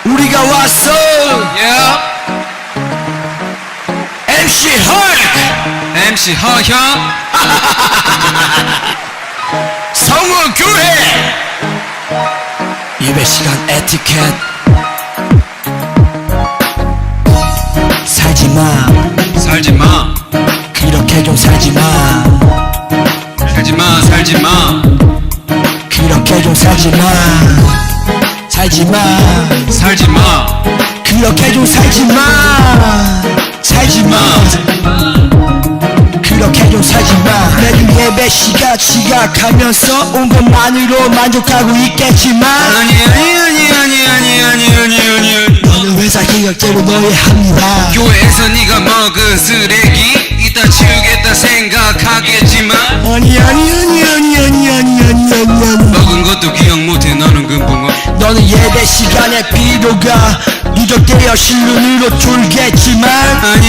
우리가 왔어. Yeah. MC 헐. MC 허형. 성우교회. 예배 시간 에티켓. 살지마. 살지마. 그렇게 좀 살지마. 살지마. 살지마. 그렇게 좀 살지마. 살지마. 살지마. 그렇게 좀 살지마. 살지마. 그렇게 좀 살지마. 매일 예배 시간 지각하면서 온 것만으로 만족하고 있겠지만 아니. 너는 회사 기각제로 노예합니다. 교회에서 네가 먹은 쓰레기 이따 치우겠다 생각하겠지만 아니 먹은 것도 기억 못해 너는 금붕어. 너는 예배 시간에 비로가 누적되어 실눈으로 졸겠지만 아니.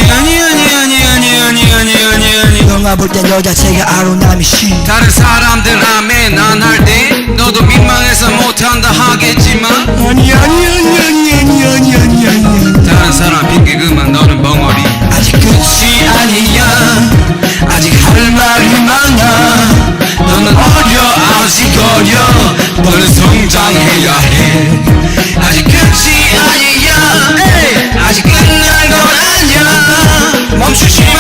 영화 볼 땐 너 자체가 아로나미시. 다른 사람들 아멘 안 할 때 너도 민망해서 못한다 하겠지만 아니 다른 사람 핑계 그만 너는 벙어리. 아직 끝이 아니야. 아직 할 말이 많아. 너는 어려 아직 어려 너는 성장해야 해. 아직 끝이 아니야. 에이. 아직 끝난 건 아니야. 멈추지 마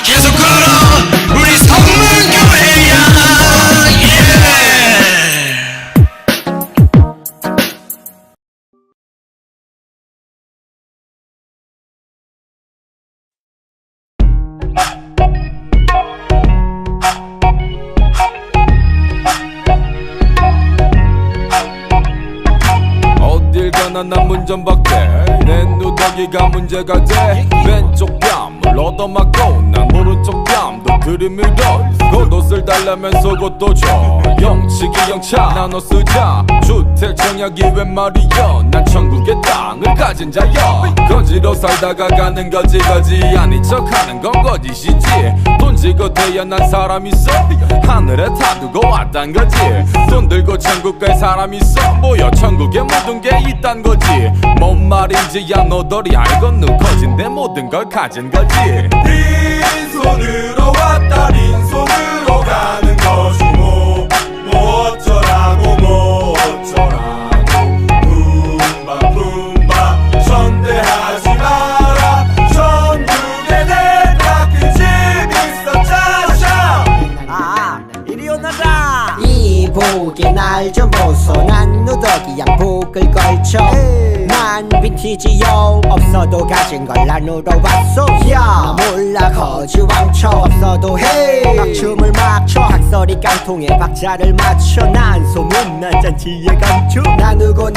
계속 걸어 우리 성문교회야. 어딜 가나 난 문전박대. 내 누더기가 문제가 돼. 왼쪽 뺨을 얻어맞고 난 오른쪽 뺨도 들이밀어 겉옷을 달라면 속옷도 줘 영치기 영차 나눠 쓰자 주택 청약이 웬 말이야 난 천국의 땅을 가진 자야 거지로 살다가 가는 거지 아닌 척하는 건 거짓이지 돈 지고 태어난 사람 있어 하늘에 타두고 왔단 거지 돈 들고 천국 갈 사람 있어 뭐여 천국에 모든 게 있단 거지 뭔 말인지 야 너덜이 알겠누 거진데 모든 걸 가진 거지 빈손으로 왔다 빈손으로 가는 것이 뭐 어쩌라고 뭐 어쩌라고 품바 전대하지 마라 천국에 내가 그 집 있어 짜샤 이리 오너라 이복의 날 좀 보소 난 누더기 양복을 걸쳐 난 빈티지요 없어도 가진 걸 나누러 왔소 야 몰라 거지 왕쳐 없어도 해 막춤을 막춰 학설이 깡통에 박자를 맞춰 난 소문난 잔치에 감추 나누고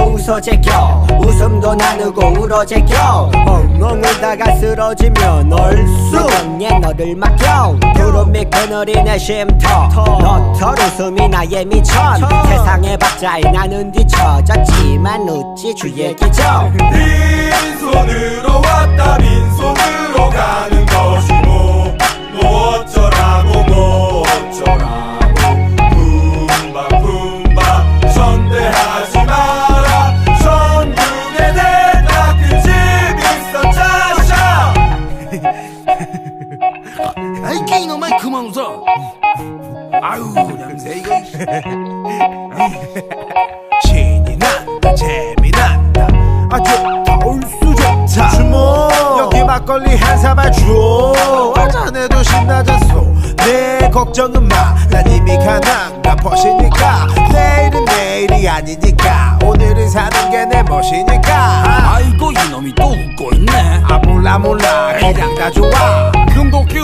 웃어 제껴 웃음도 나누고 울어 제껴 엉엉 울다가 쓰러지면 얼쑤 명예 너를 맡겨 구름이 그늘이 내 쉼터 너털 웃음이 나의 미천 세상의 박자에 나는 뒤처졌지만 웃지 주의 기적 빈손으로 왔다 빈손으로 가는 것이 뭐 어쩌라고 뭐 어쩌라고 품바 전대하지 마라 천국에 내가 그 집 있어 짜샤 아이 게이너만 그만 웃어. 아유 냄새 이거. 신이 난다 재미난다 아 좋다 올수 좋다 주모 여기 막걸리 한 사발 줘 자네도 신나졌소 내 걱정은 마난 이미 가난가 벗이니까 내일은 내일이 아니니까 오늘은 사는 게 내 멋이니까 아이고 이놈이 또 웃고 있네. 아 몰라 그냥 다 좋아 금도끼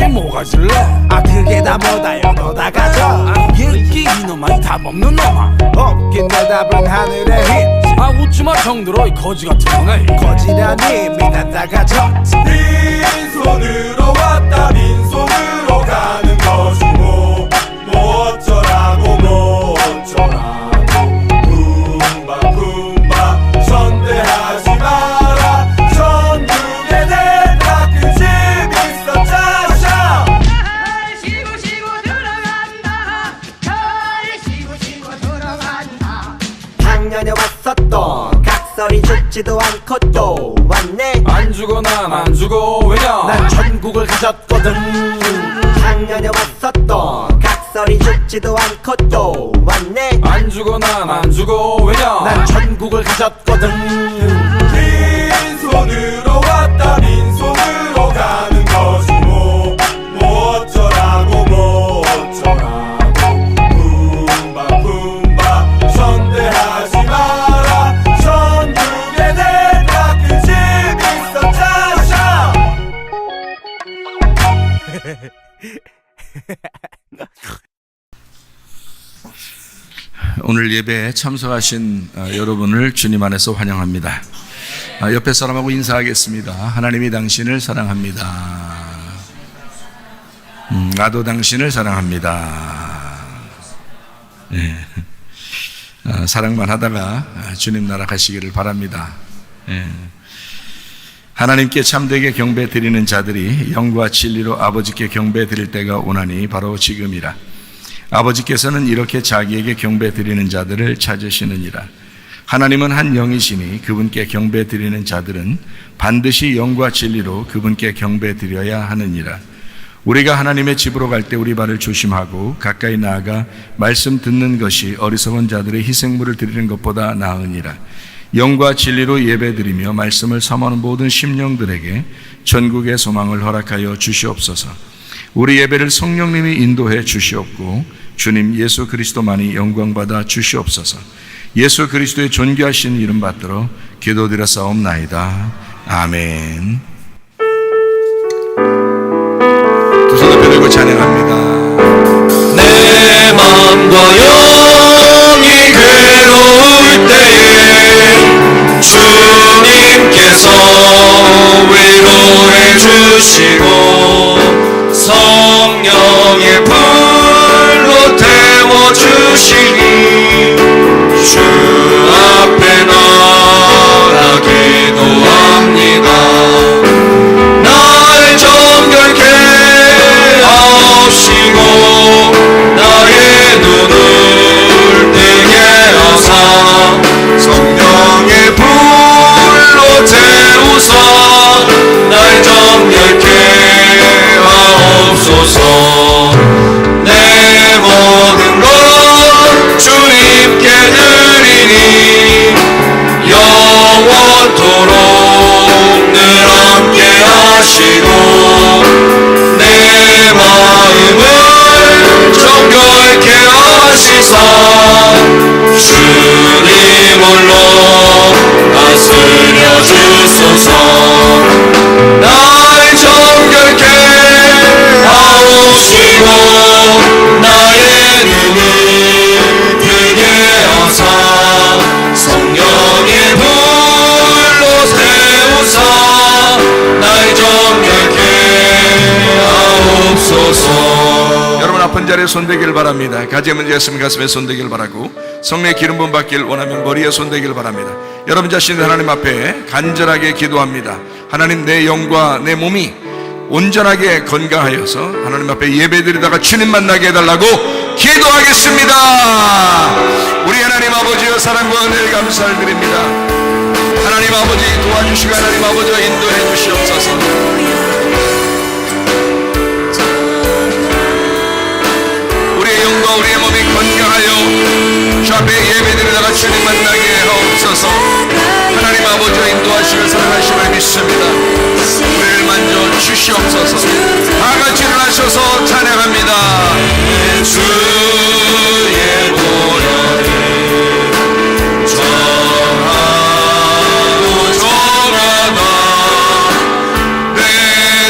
뭐가 질래? 아 그게 다 뭐다요 너 다 가져 얘기 이놈아 답 없는 놈아. 없긴 내 답은 하늘의 힘 아 웃지마 정들어 이 거지 같은 놈아. 거지라니 미난 다 가져 빈손으로 왔다 빈손으로 가는 것이 뭐 어쩌라고 뭐 어쩌라고 품바 전대하지 마라 천국에 내가 그 집 있어 짜샤 쉬고 들어간다 쉬고 들어간다 작년에 왔었던 각설이 죽지도 않고 또 왔네 안 죽어 난 안 죽어 왜냐 난 천국을 가졌거든 작년에 왔었던 각설이 죽지도 않고 또 왔네 안 죽어 난 안 죽어 왜냐 난 천국을 가졌거든 빈손으로 왔다 빈손으로 가는 것이 뭐 어쩌라고 뭐 어쩌라고 품바 전대하지 마라 천국에 내가 그 집 있어 짜샤 오늘 예배에 참석하신 여러분을 주님 안에서 환영합니다. 옆에 사람하고 인사하겠습니다. 하나님이 당신을 사랑합니다. 나도 당신을 사랑합니다. 네. 사랑만 하다가 주님 나라 가시기를 바랍니다. 네. 하나님께 참되게 경배 드리는 자들이 영과 진리로 아버지께 경배 드릴 때가 오나니 바로 지금이라. 아버지께서는 이렇게 자기에게 경배 드리는 자들을 찾으시느니라. 하나님은 한 영이시니 그분께 경배 드리는 자들은 반드시 영과 진리로 그분께 경배 드려야 하느니라. 우리가 하나님의 집으로 갈 때 우리 발을 조심하고 가까이 나아가 말씀 듣는 것이 어리석은 자들의 희생물을 드리는 것보다 나으니라. 영과 진리로 예배드리며 말씀을 삼하는 모든 심령들에게 전국의 소망을 허락하여 주시옵소서. 우리 예배를 성령님이 인도해 주시옵고 주님 예수 그리스도만이 영광받아 주시옵소서. 예수 그리스도의 존귀하신 이름 받들어 기도드렸사옵나이다. 아멘. 두 손을 들고 찬양합니다. 내 맘과 영이 괴로울 때에 주님께서 위로해 주시옵소서. 주시고 성령의 불로 태워주시니 주 앞에 나라 기도합니다. 나를 정결케 하옵시고 나의 눈을 뜨게 하사 성령의 불로 태우사 날 정결케 하옵소서. 내 모든 것 주님께 드리니 영원토록 늘 함께 하시고 내 마음을 정결케 하시사 주님 홀로 다스려 주소서. 나를 정결케 하옵시고 나의 눈을 뜨게 하사 성령의 불로 세우사 날 정결케 하옵소서. 여러분 아픈 자리에 손대기를 바랍니다. 가지에 문제 있으면 가슴에 손대기를 바라고 성령의 기름 부음 받길 원하면 머리에 손대기를 바랍니다. 여러분 자신을 하나님 앞에 간절하게 기도합니다. 하나님, 내 영과 내 몸이 온전하게 건강하여서 하나님 앞에 예배드리다가 주님 만나게 해달라고 기도하겠습니다. 우리 하나님 아버지여, 사랑과 은혜를 감사를 드립니다. 하나님 아버지 도와주시고 하나님 아버지와 인도해 주시옵소서. 우리의 영과 우리의 몸이 건강하여 주 앞에 예배드리다가 주님 만나게 하옵소서. 하나님 아버지와 인도하시며 사랑하심을 믿습니다. 우리를 만져 주시옵소서. 다같이 일어나셔서 찬양합니다. 주의 보혈이 정하고 정하다 내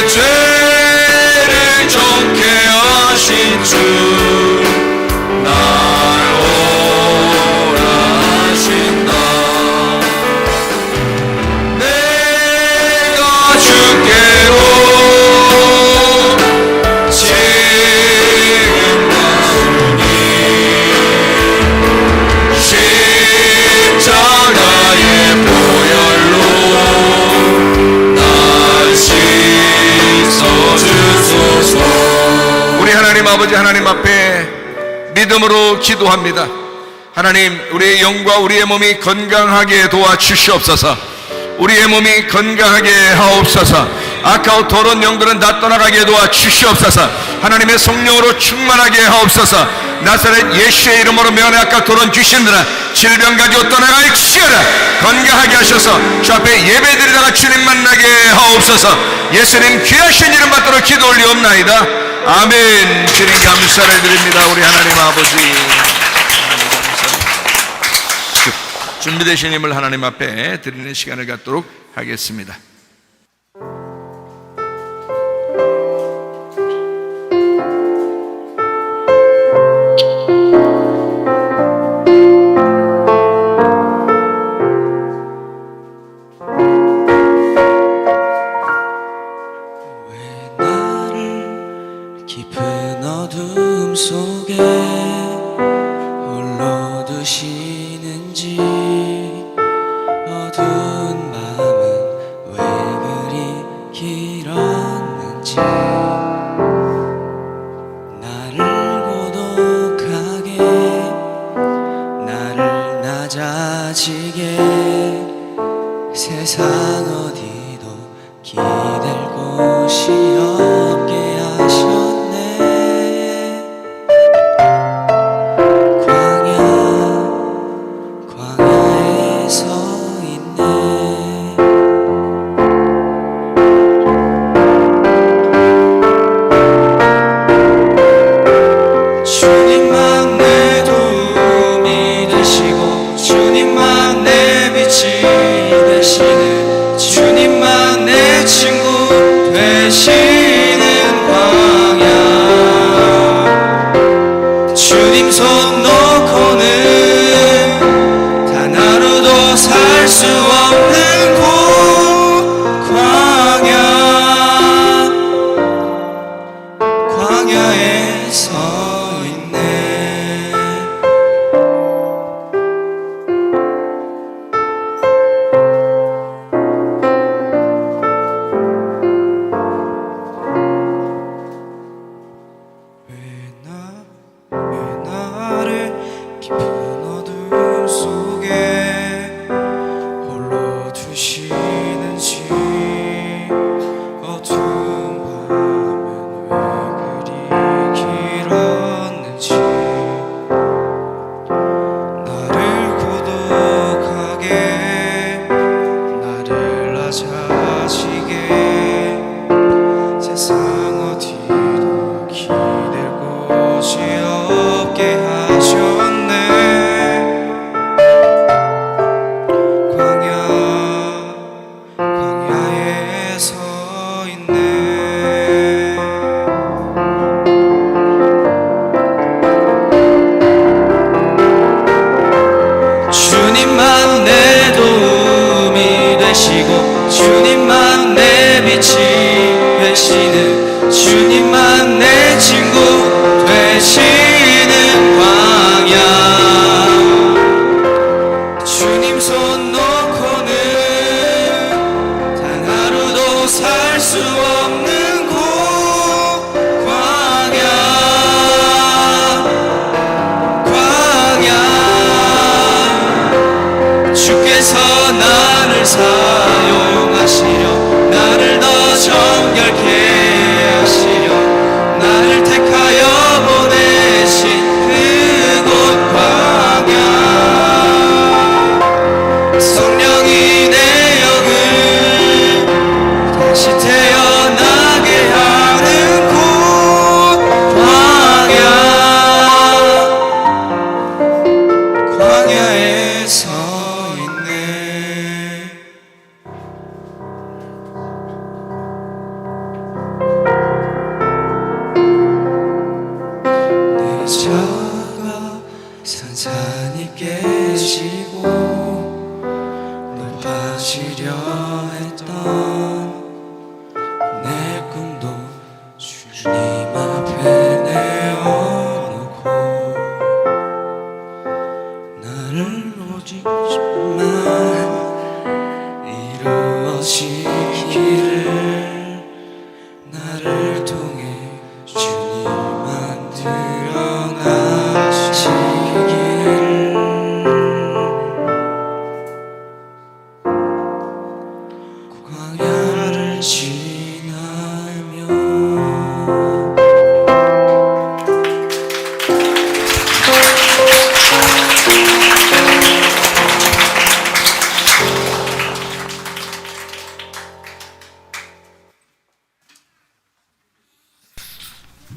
죄를 정케 하신 주 날 오라 하신다. 내가 주께로 지금 나오니 십자가의 보혈로 날 씻어주소서. 우리 하나님 아버지, 하나님 앞에 믿음으로 기도합니다. 하나님, 우리의 영과 우리의 몸이 건강하게 도와주시옵소서. 우리의 몸이 건강하게 하옵소서. 아까운 더러운 영들은 다 떠나가게 도와주시옵소서. 하나님의 성령으로 충만하게 하옵소서. 나사렛 예수의 이름으로 명하는 아까 더러운 귀신들아, 질병 가지고 떠나갈지어다. 건강하게 하셔서 주 앞에 예배드리다가 주님 만나게 하옵소서. 예수님 귀하신 이름 받도록 기도 올리옵나이다. 아멘. 주님 감사를 드립니다. 우리 하나님 아버지, 준비되신 힘을 하나님 앞에 드리는 시간을 갖도록 하겠습니다. 깊은 어둠 속에 홀로 두시는지 어두운 마음은 왜 그리 길었는지 나를 고독하게 나를 낮아지게 세상 어디도 기댈 곳이 없게 하셨네. 광야에 서 있네. 주님만 내 도움이 되시고 주님만 내 빛이 되시네. 주님만 내 친구 되시는 광야. 주님 손 놓고는 단 하루도 살 수 없는 곳 광야. 되시는 주님만 내 친구 되시는 광야 주님 손 놓고는 단 하루도 살 수 없는 곳 광야 주께서 나를 사용하시려 나를 더 정결케 하시려 나를 택하여 보내신 그곳 광야 성령이 내 영을 다시 태어나게 하는 곳 광야에 서 있네 내 자가 산산이 깨지고 높아지려 했던 내 꿈도 주님 앞에 내어놓고 나를 오직만 이루어지기를 나를 통해 주님 만들어 나시기를 광야를 지나며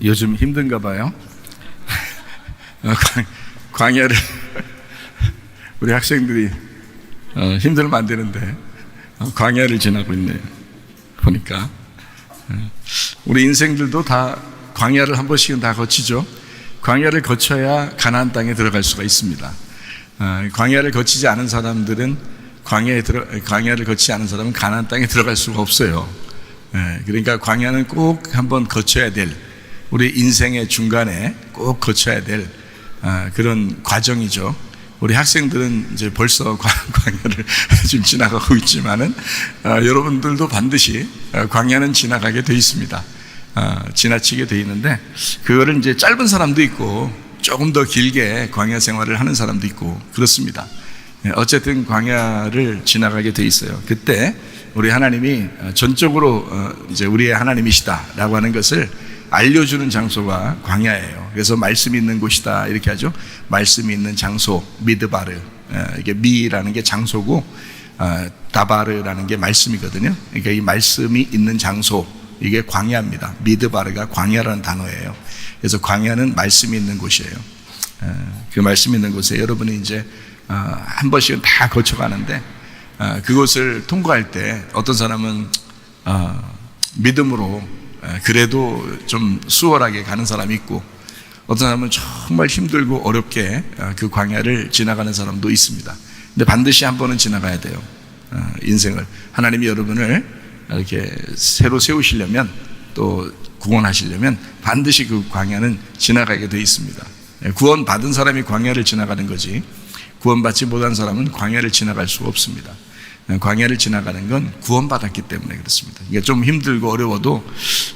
요즘 힘든가 봐요. 광야를 우리 학생들이 힘들면 안 되는데 광야를 지나고 있네요. 보니까 우리 인생들도 다 광야를 한 번씩은 다 거치죠. 광야를 거쳐야 가나안 땅에 들어갈 수가 있습니다. 광야를 거치지 않은 사람들은 광야를 거치지 않은 사람은 가나안 땅에 들어갈 수가 없어요. 그러니까 광야는 꼭 한번 거쳐야 될 우리 인생의 중간에 꼭 거쳐야 될 그런 과정이죠. 우리 학생들은 이제 벌써 광야를 지금 지나가고 있지만은 여러분들도 반드시 광야는 지나가게 돼 있습니다. 지나치게 돼 있는데 그거를 이제 짧은 사람도 있고 조금 더 길게 광야 생활을 하는 사람도 있고 그렇습니다. 어쨌든 광야를 지나가게 돼 있어요. 그때 우리 하나님이 전적으로 이제 우리의 하나님이시다라고 하는 것을 알려주는 장소가 광야예요. 그래서 말씀이 있는 곳이다 이렇게 하죠. 말씀이 있는 장소 미드바르, 이게 미라는 게 장소고 다바르라는 게 말씀이거든요. 그러니까 이 말씀이 있는 장소 이게 광야입니다. 미드바르가 광야라는 단어예요. 그래서 광야는 말씀이 있는 곳이에요. 그 말씀이 있는 곳에 여러분이 이제 한 번씩은 다 거쳐가는데 그곳을 통과할 때 어떤 사람은 믿음으로 그래도 좀 수월하게 가는 사람이 있고 어떤 사람은 정말 힘들고 어렵게 그 광야를 지나가는 사람도 있습니다. 근데 반드시 한 번은 지나가야 돼요. 인생을 하나님이 여러분을 이렇게 새로 세우시려면 또 구원하시려면 반드시 그 광야는 지나가게 돼 있습니다. 구원 받은 사람이 광야를 지나가는 거지 구원받지 못한 사람은 광야를 지나갈 수가 없습니다. 광야를 지나가는 건 구원받았기 때문에 그렇습니다. 이게 좀 힘들고 어려워도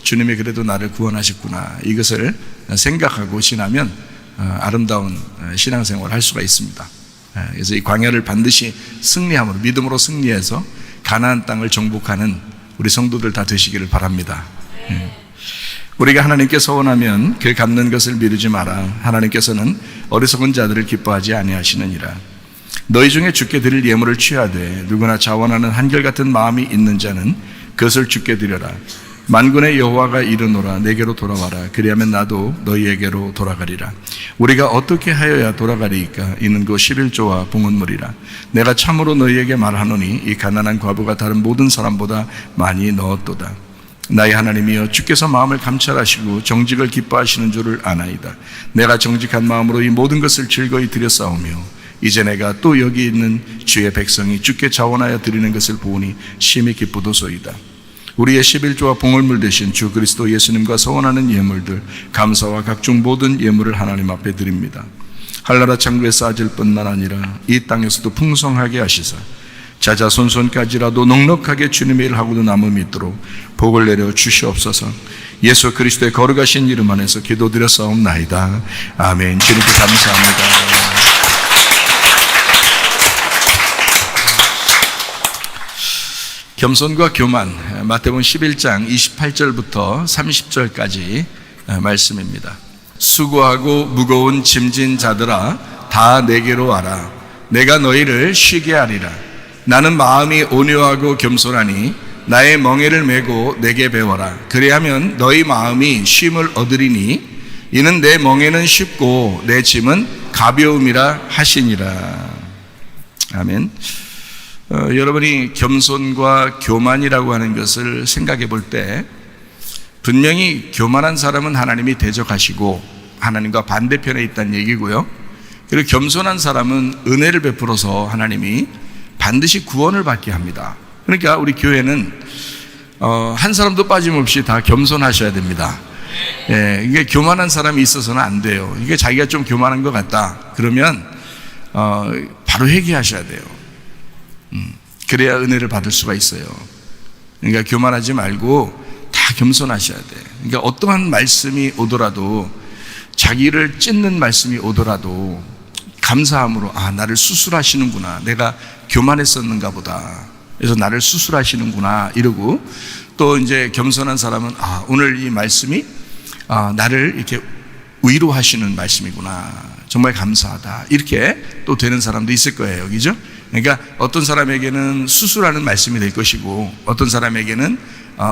주님이 그래도 나를 구원하셨구나 이것을 생각하고 지나면 아름다운 신앙생활을 할 수가 있습니다. 그래서 이 광야를 반드시 승리함으로 믿음으로 승리해서 가나안 땅을 정복하는 우리 성도들 다 되시기를 바랍니다. 우리가 하나님께 서원하면 그 갚는 것을 미루지 마라. 하나님께서는 어리석은 자들을 기뻐하지 아니하시느니라. 너희 중에 주께 드릴 예물을 취하되 누구나 자원하는 한결같은 마음이 있는 자는 그것을 주께 드려라. 만군의 여호와가 이르노라 내게로 돌아와라. 그리하면 나도 너희에게로 돌아가리라. 우리가 어떻게 하여야 돌아가리이까? 이는 그 11조와 봉헌물이라. 내가 참으로 너희에게 말하노니 이 가난한 과부가 다른 모든 사람보다 많이 넣었도다. 나의 하나님이여 주께서 마음을 감찰하시고 정직을 기뻐하시는 줄을 아나이다. 내가 정직한 마음으로 이 모든 것을 즐거이 드렸사오며 이제 내가 또 여기 있는 주의 백성이 주께 자원하여 드리는 것을 보니 심히 기쁘도소이다. 우리의 11조와 봉헌물 되신 주 그리스도 예수님과 서원하는 예물들, 감사와 각종 모든 예물을 하나님 앞에 드립니다. 한나라 창고에 쌓아질 뿐만 아니라 이 땅에서도 풍성하게 하시사 자자손손까지라도 넉넉하게 주님의 일 하고도 남음이 있도록 복을 내려 주시옵소서. 예수 그리스도의 거룩하신 이름 안에서 기도드렸사옵나이다. 아멘. 주님께 감사합니다. 겸손과 교만, 마태복음 11장 28절부터 30절까지 말씀입니다. 수고하고 무거운 짐진 자들아 다 내게로 와라. 내가 너희를 쉬게 하리라. 나는 마음이 온유하고 겸손하니 나의 멍에를 메고 내게 배워라. 그리하면 너희 마음이 쉼을 얻으리니 이는 내 멍에는 쉽고 내 짐은 가벼움이라 하시니라. 아멘. 여러분이 겸손과 교만이라고 하는 것을 생각해 볼 때 분명히 교만한 사람은 하나님이 대적하시고 하나님과 반대편에 있다는 얘기고요. 그리고 겸손한 사람은 은혜를 베풀어서 하나님이 반드시 구원을 받게 합니다. 그러니까 우리 교회는 한 사람도 빠짐없이 다 겸손하셔야 됩니다. 예, 이게 교만한 사람이 있어서는 안 돼요. 이게 자기가 좀 교만한 것 같다 그러면 바로 회개하셔야 돼요. 그래야 은혜를 받을 수가 있어요. 그러니까 교만하지 말고 다 겸손하셔야 돼. 그러니까 어떠한 말씀이 오더라도, 자기를 찢는 말씀이 오더라도 감사함으로, 아, 나를 수술하시는구나, 내가 교만했었는가 보다, 그래서 나를 수술하시는구나 이러고, 또 이제 겸손한 사람은 아, 오늘 이 말씀이 나를 이렇게 위로하시는 말씀이구나, 정말 감사하다, 이렇게 또 되는 사람도 있을 거예요. 그죠? 그러니까 어떤 사람에게는 수술하는 말씀이 될 것이고 어떤 사람에게는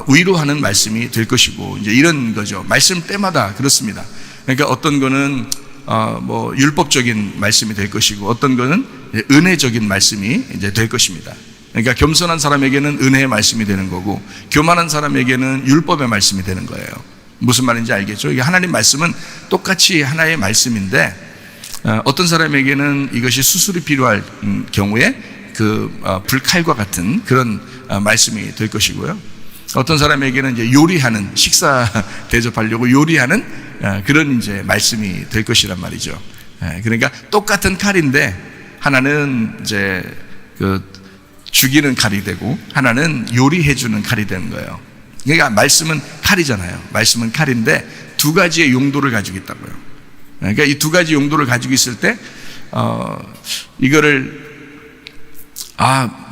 위로하는 말씀이 될 것이고, 이제 이런 거죠. 말씀 때마다 그렇습니다. 그러니까 어떤 거는 뭐 율법적인 말씀이 될 것이고 어떤 거는 은혜적인 말씀이 이제 될 것입니다. 그러니까 겸손한 사람에게는 은혜의 말씀이 되는 거고 교만한 사람에게는 율법의 말씀이 되는 거예요. 무슨 말인지 알겠죠? 이게 하나님 말씀은 똑같이 하나의 말씀인데 어떤 사람에게는 이것이 수술이 필요할 경우에 그 불칼과 같은 그런 말씀이 될 것이고요. 어떤 사람에게는 이제 요리하는, 식사 대접하려고 요리하는 그런 이제 말씀이 될 것이란 말이죠. 그러니까 똑같은 칼인데 하나는 이제 그 죽이는 칼이 되고 하나는 요리해주는 칼이 되는 거예요. 그러니까 말씀은 칼이잖아요. 말씀은 칼인데 두 가지의 용도를 가지고 있다고요. 그러니까 이 두 가지 용도를 가지고 있을 때 이거를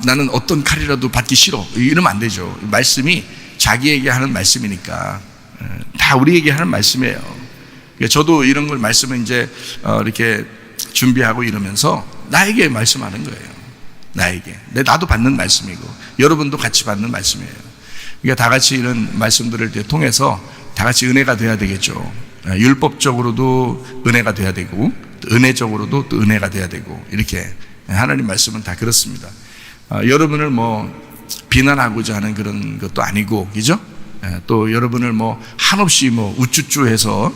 나는 어떤 칼이라도 받기 싫어 이러면 안 되죠. 말씀이 자기에게 하는 말씀이니까 다 우리에게 하는 말씀이에요. 그러니까 저도 이런 걸 말씀을 이제 이렇게 준비하고 이러면서 나에게 말씀하는 거예요. 나에게. 나도 받는 말씀이고 여러분도 같이 받는 말씀이에요. 그러니까 다 같이 이런 말씀들을 통해서 다 같이 은혜가 돼야 되겠죠. 율법적으로도 은혜가 돼야 되고 은혜적으로도 또 은혜가 돼야 되고, 이렇게 하나님 말씀은 다 그렇습니다. 여러분을 뭐 비난하고자 하는 그런 것도 아니고, 그죠? 또 여러분을 뭐 한없이 뭐 우쭈쭈해서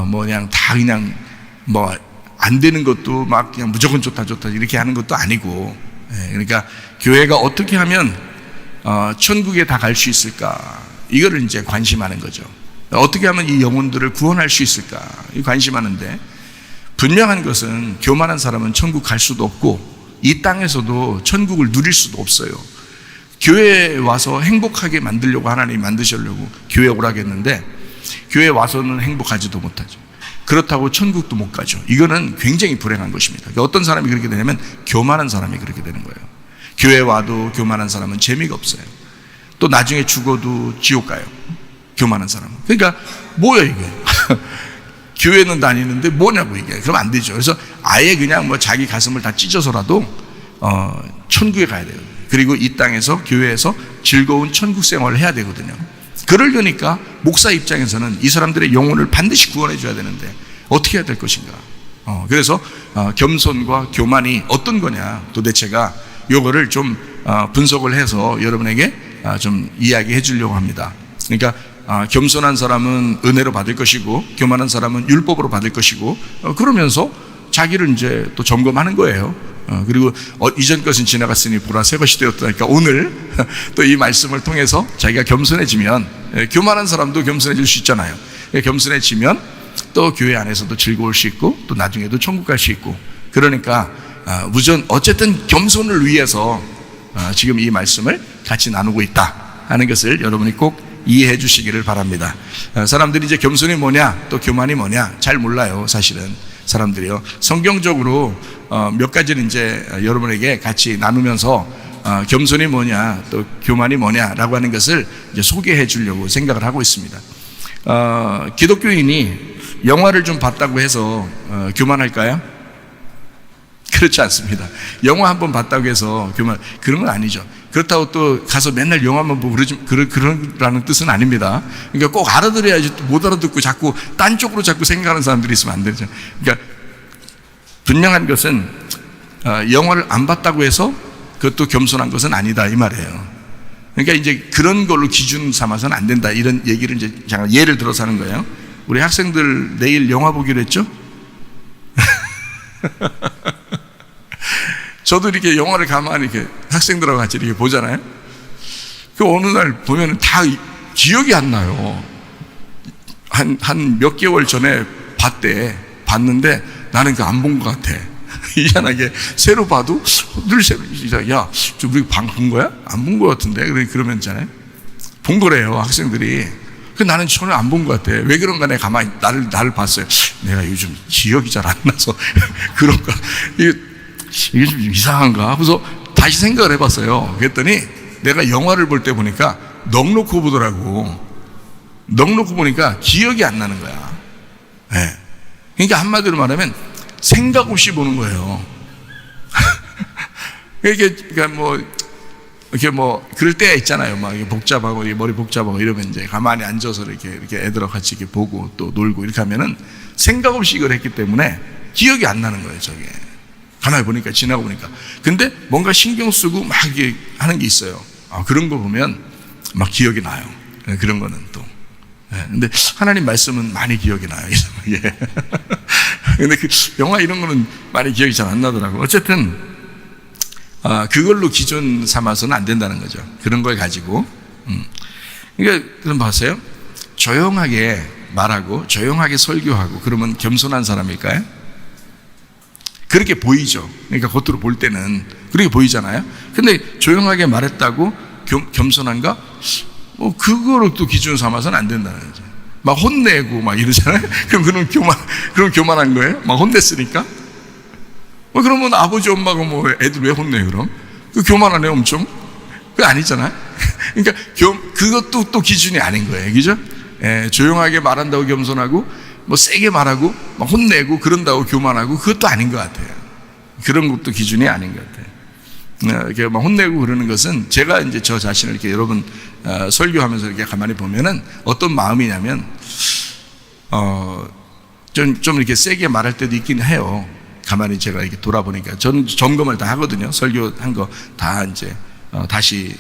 뭐 그냥 다 그냥 뭐 안 되는 것도 막 그냥 무조건 좋다 좋다 이렇게 하는 것도 아니고, 그러니까 교회가 어떻게 하면 천국에 다 갈 수 있을까, 이거를 이제 관심하는 거죠. 어떻게 하면 이 영혼들을 구원할 수 있을까, 이 관심하는데, 분명한 것은 교만한 사람은 천국 갈 수도 없고 이 땅에서도 천국을 누릴 수도 없어요. 교회에 와서 행복하게 만들려고 하나님이 만드시려고 교회에 오라겠는데 교회에 와서는 행복하지도 못하죠. 그렇다고 천국도 못 가죠. 이거는 굉장히 불행한 것입니다. 어떤 사람이 그렇게 되냐면 교만한 사람이 그렇게 되는 거예요. 교회에 와도 교만한 사람은 재미가 없어요. 또 나중에 죽어도 지옥 가요, 교만한 사람은. 그러니까 뭐야 이게 교회는 다니는데 뭐냐고 이게. 그러면 안 되죠. 그래서 아예 그냥 뭐 자기 가슴을 다 찢어서라도 천국에 가야 돼요. 그리고 이 땅에서 교회에서 즐거운 천국 생활을 해야 되거든요. 그러려니까 목사 입장에서는 이 사람들의 영혼을 반드시 구원해 줘야 되는데 어떻게 해야 될 것인가. 그래서 겸손과 교만이 어떤 거냐, 도대체가 요거를 좀 분석을 해서 여러분에게 좀 이야기해 주려고 합니다. 그러니까 겸손한 사람은 은혜로 받을 것이고 교만한 사람은 율법으로 받을 것이고, 그러면서 자기를 이제 또 점검하는 거예요. 그리고 이전 것은 지나갔으니 보라 새 것이 되었다니까 오늘 또 이 말씀을 통해서 자기가 겸손해지면 교만한 사람도 겸손해질 수 있잖아요. 겸손해지면 또 교회 안에서도 즐거울 수 있고 또 나중에도 천국 갈 수 있고 그러니까 어쨌든 겸손을 위해서 지금 이 말씀을 같이 나누고 있다 하는 것을 여러분이 꼭 이해해 주시기를 바랍니다. 사람들이 이제 겸손이 뭐냐 또 교만이 뭐냐 잘 몰라요. 사실은 사람들이요. 성경적으로 몇 가지를 이제 여러분에게 같이 나누면서 겸손이 뭐냐 또 교만이 뭐냐라고 하는 것을 이제 소개해 주려고 생각을 하고 있습니다. 기독교인이 영화를 좀 봤다고 해서 교만할까요? 그렇지 않습니다. 영화 한번 봤다고 해서 그런 건 아니죠. 그렇다고 또 가서 맨날 영화만 보고 그러라는 뜻은 아닙니다. 그러니까 꼭 알아들어야지 못 알아듣고 자꾸 딴 쪽으로 자꾸 생각하는 사람들이 있으면 안 되죠. 그러니까 분명한 것은 영화를 안 봤다고 해서 그것도 겸손한 것은 아니다 이 말이에요. 그러니까 이제 그런 걸로 기준 삼아서는 안 된다 이런 얘기를 이제 잠깐 예를 들어서 하는 거예요. 우리 학생들 내일 영화 보기로 했죠? 저도 이렇게 영화를 가만히 이렇게 학생들하고 같이 이렇게 보잖아요. 그 어느 날 보면은 다 기억이 안 나요. 한 몇 개월 전에 봤는데 나는 그 안 본 것 같아. 이상하게 새로 봐도 늘 새로 야, 우리 방 본 거야? 안 본 것 같은데 그러면 있잖아요. 본 거래요 학생들이. 그 나는 전혀 안 본 것 같아. 왜 그런가 내가 가만히 나를 봤어요. 내가 요즘 기억이 잘 안 나서 그런가. 이게 좀 이상한가? 그래서 다시 생각을 해봤어요. 그랬더니 내가 영화를 볼 때 보니까 넋놓고 보더라고. 넋놓고 보니까 기억이 안 나는 거야. 네. 그러니까 한마디로 말하면 생각 없이 보는 거예요. 그러니까 이렇게 그럴 때가 있잖아요. 막 복잡하고 머리 복잡하고 이러면 이제 가만히 앉아서 이렇게 애들하고 같이 이렇게 보고 또 놀고 이렇게 하면은 생각 없이 이걸 했기 때문에 기억이 안 나는 거예요. 저게. 가만히 보니까 지나고 보니까 근데 뭔가 신경 쓰고 막 이게 하는 게 있어요. 그런 거 보면 막 기억이 나요. 그런 거는 또 근데 하나님 말씀은 많이 기억이 나요. 예. 근데 그 영화 이런 거는 많이 기억이 잘 안 나더라고. 어쨌든 그걸로 기준 삼아서는 안 된다는 거죠. 그런 걸 가지고 그러니까 그럼 봤어요? 조용하게 말하고 조용하게 설교하고 그러면 겸손한 사람일까요? 그렇게 보이죠. 그러니까 겉으로 볼 때는 그렇게 보이잖아요. 근데 조용하게 말했다고 겸손한가? 그거로 또 기준 삼아서는 안 된다는 거죠. 막 혼내고 막 이러잖아요. 그럼 교만한 거예요? 막 혼냈으니까? 그러면 아버지 엄마가 애들 왜 혼내요 그럼? 교만하네 엄청? 그거 아니잖아요. 그러니까 그것도 또 기준이 아닌 거예요. 그죠? 조용하게 말한다고 겸손하고 세게 말하고 막 혼내고 그런다고 교만하고 그것도 아닌 것 같아요. 그런 것도 기준이 아닌 것 같아요. 이렇게 막 혼내고 그러는 것은 제가 이제 저 자신을 이렇게 여러분 설교하면서 이렇게 가만히 보면은 어떤 마음이냐면 좀 이렇게 세게 말할 때도 있긴 해요. 가만히 제가 이렇게 돌아보니까 저는 점검을 다 하거든요. 설교한 거 다 이제 다시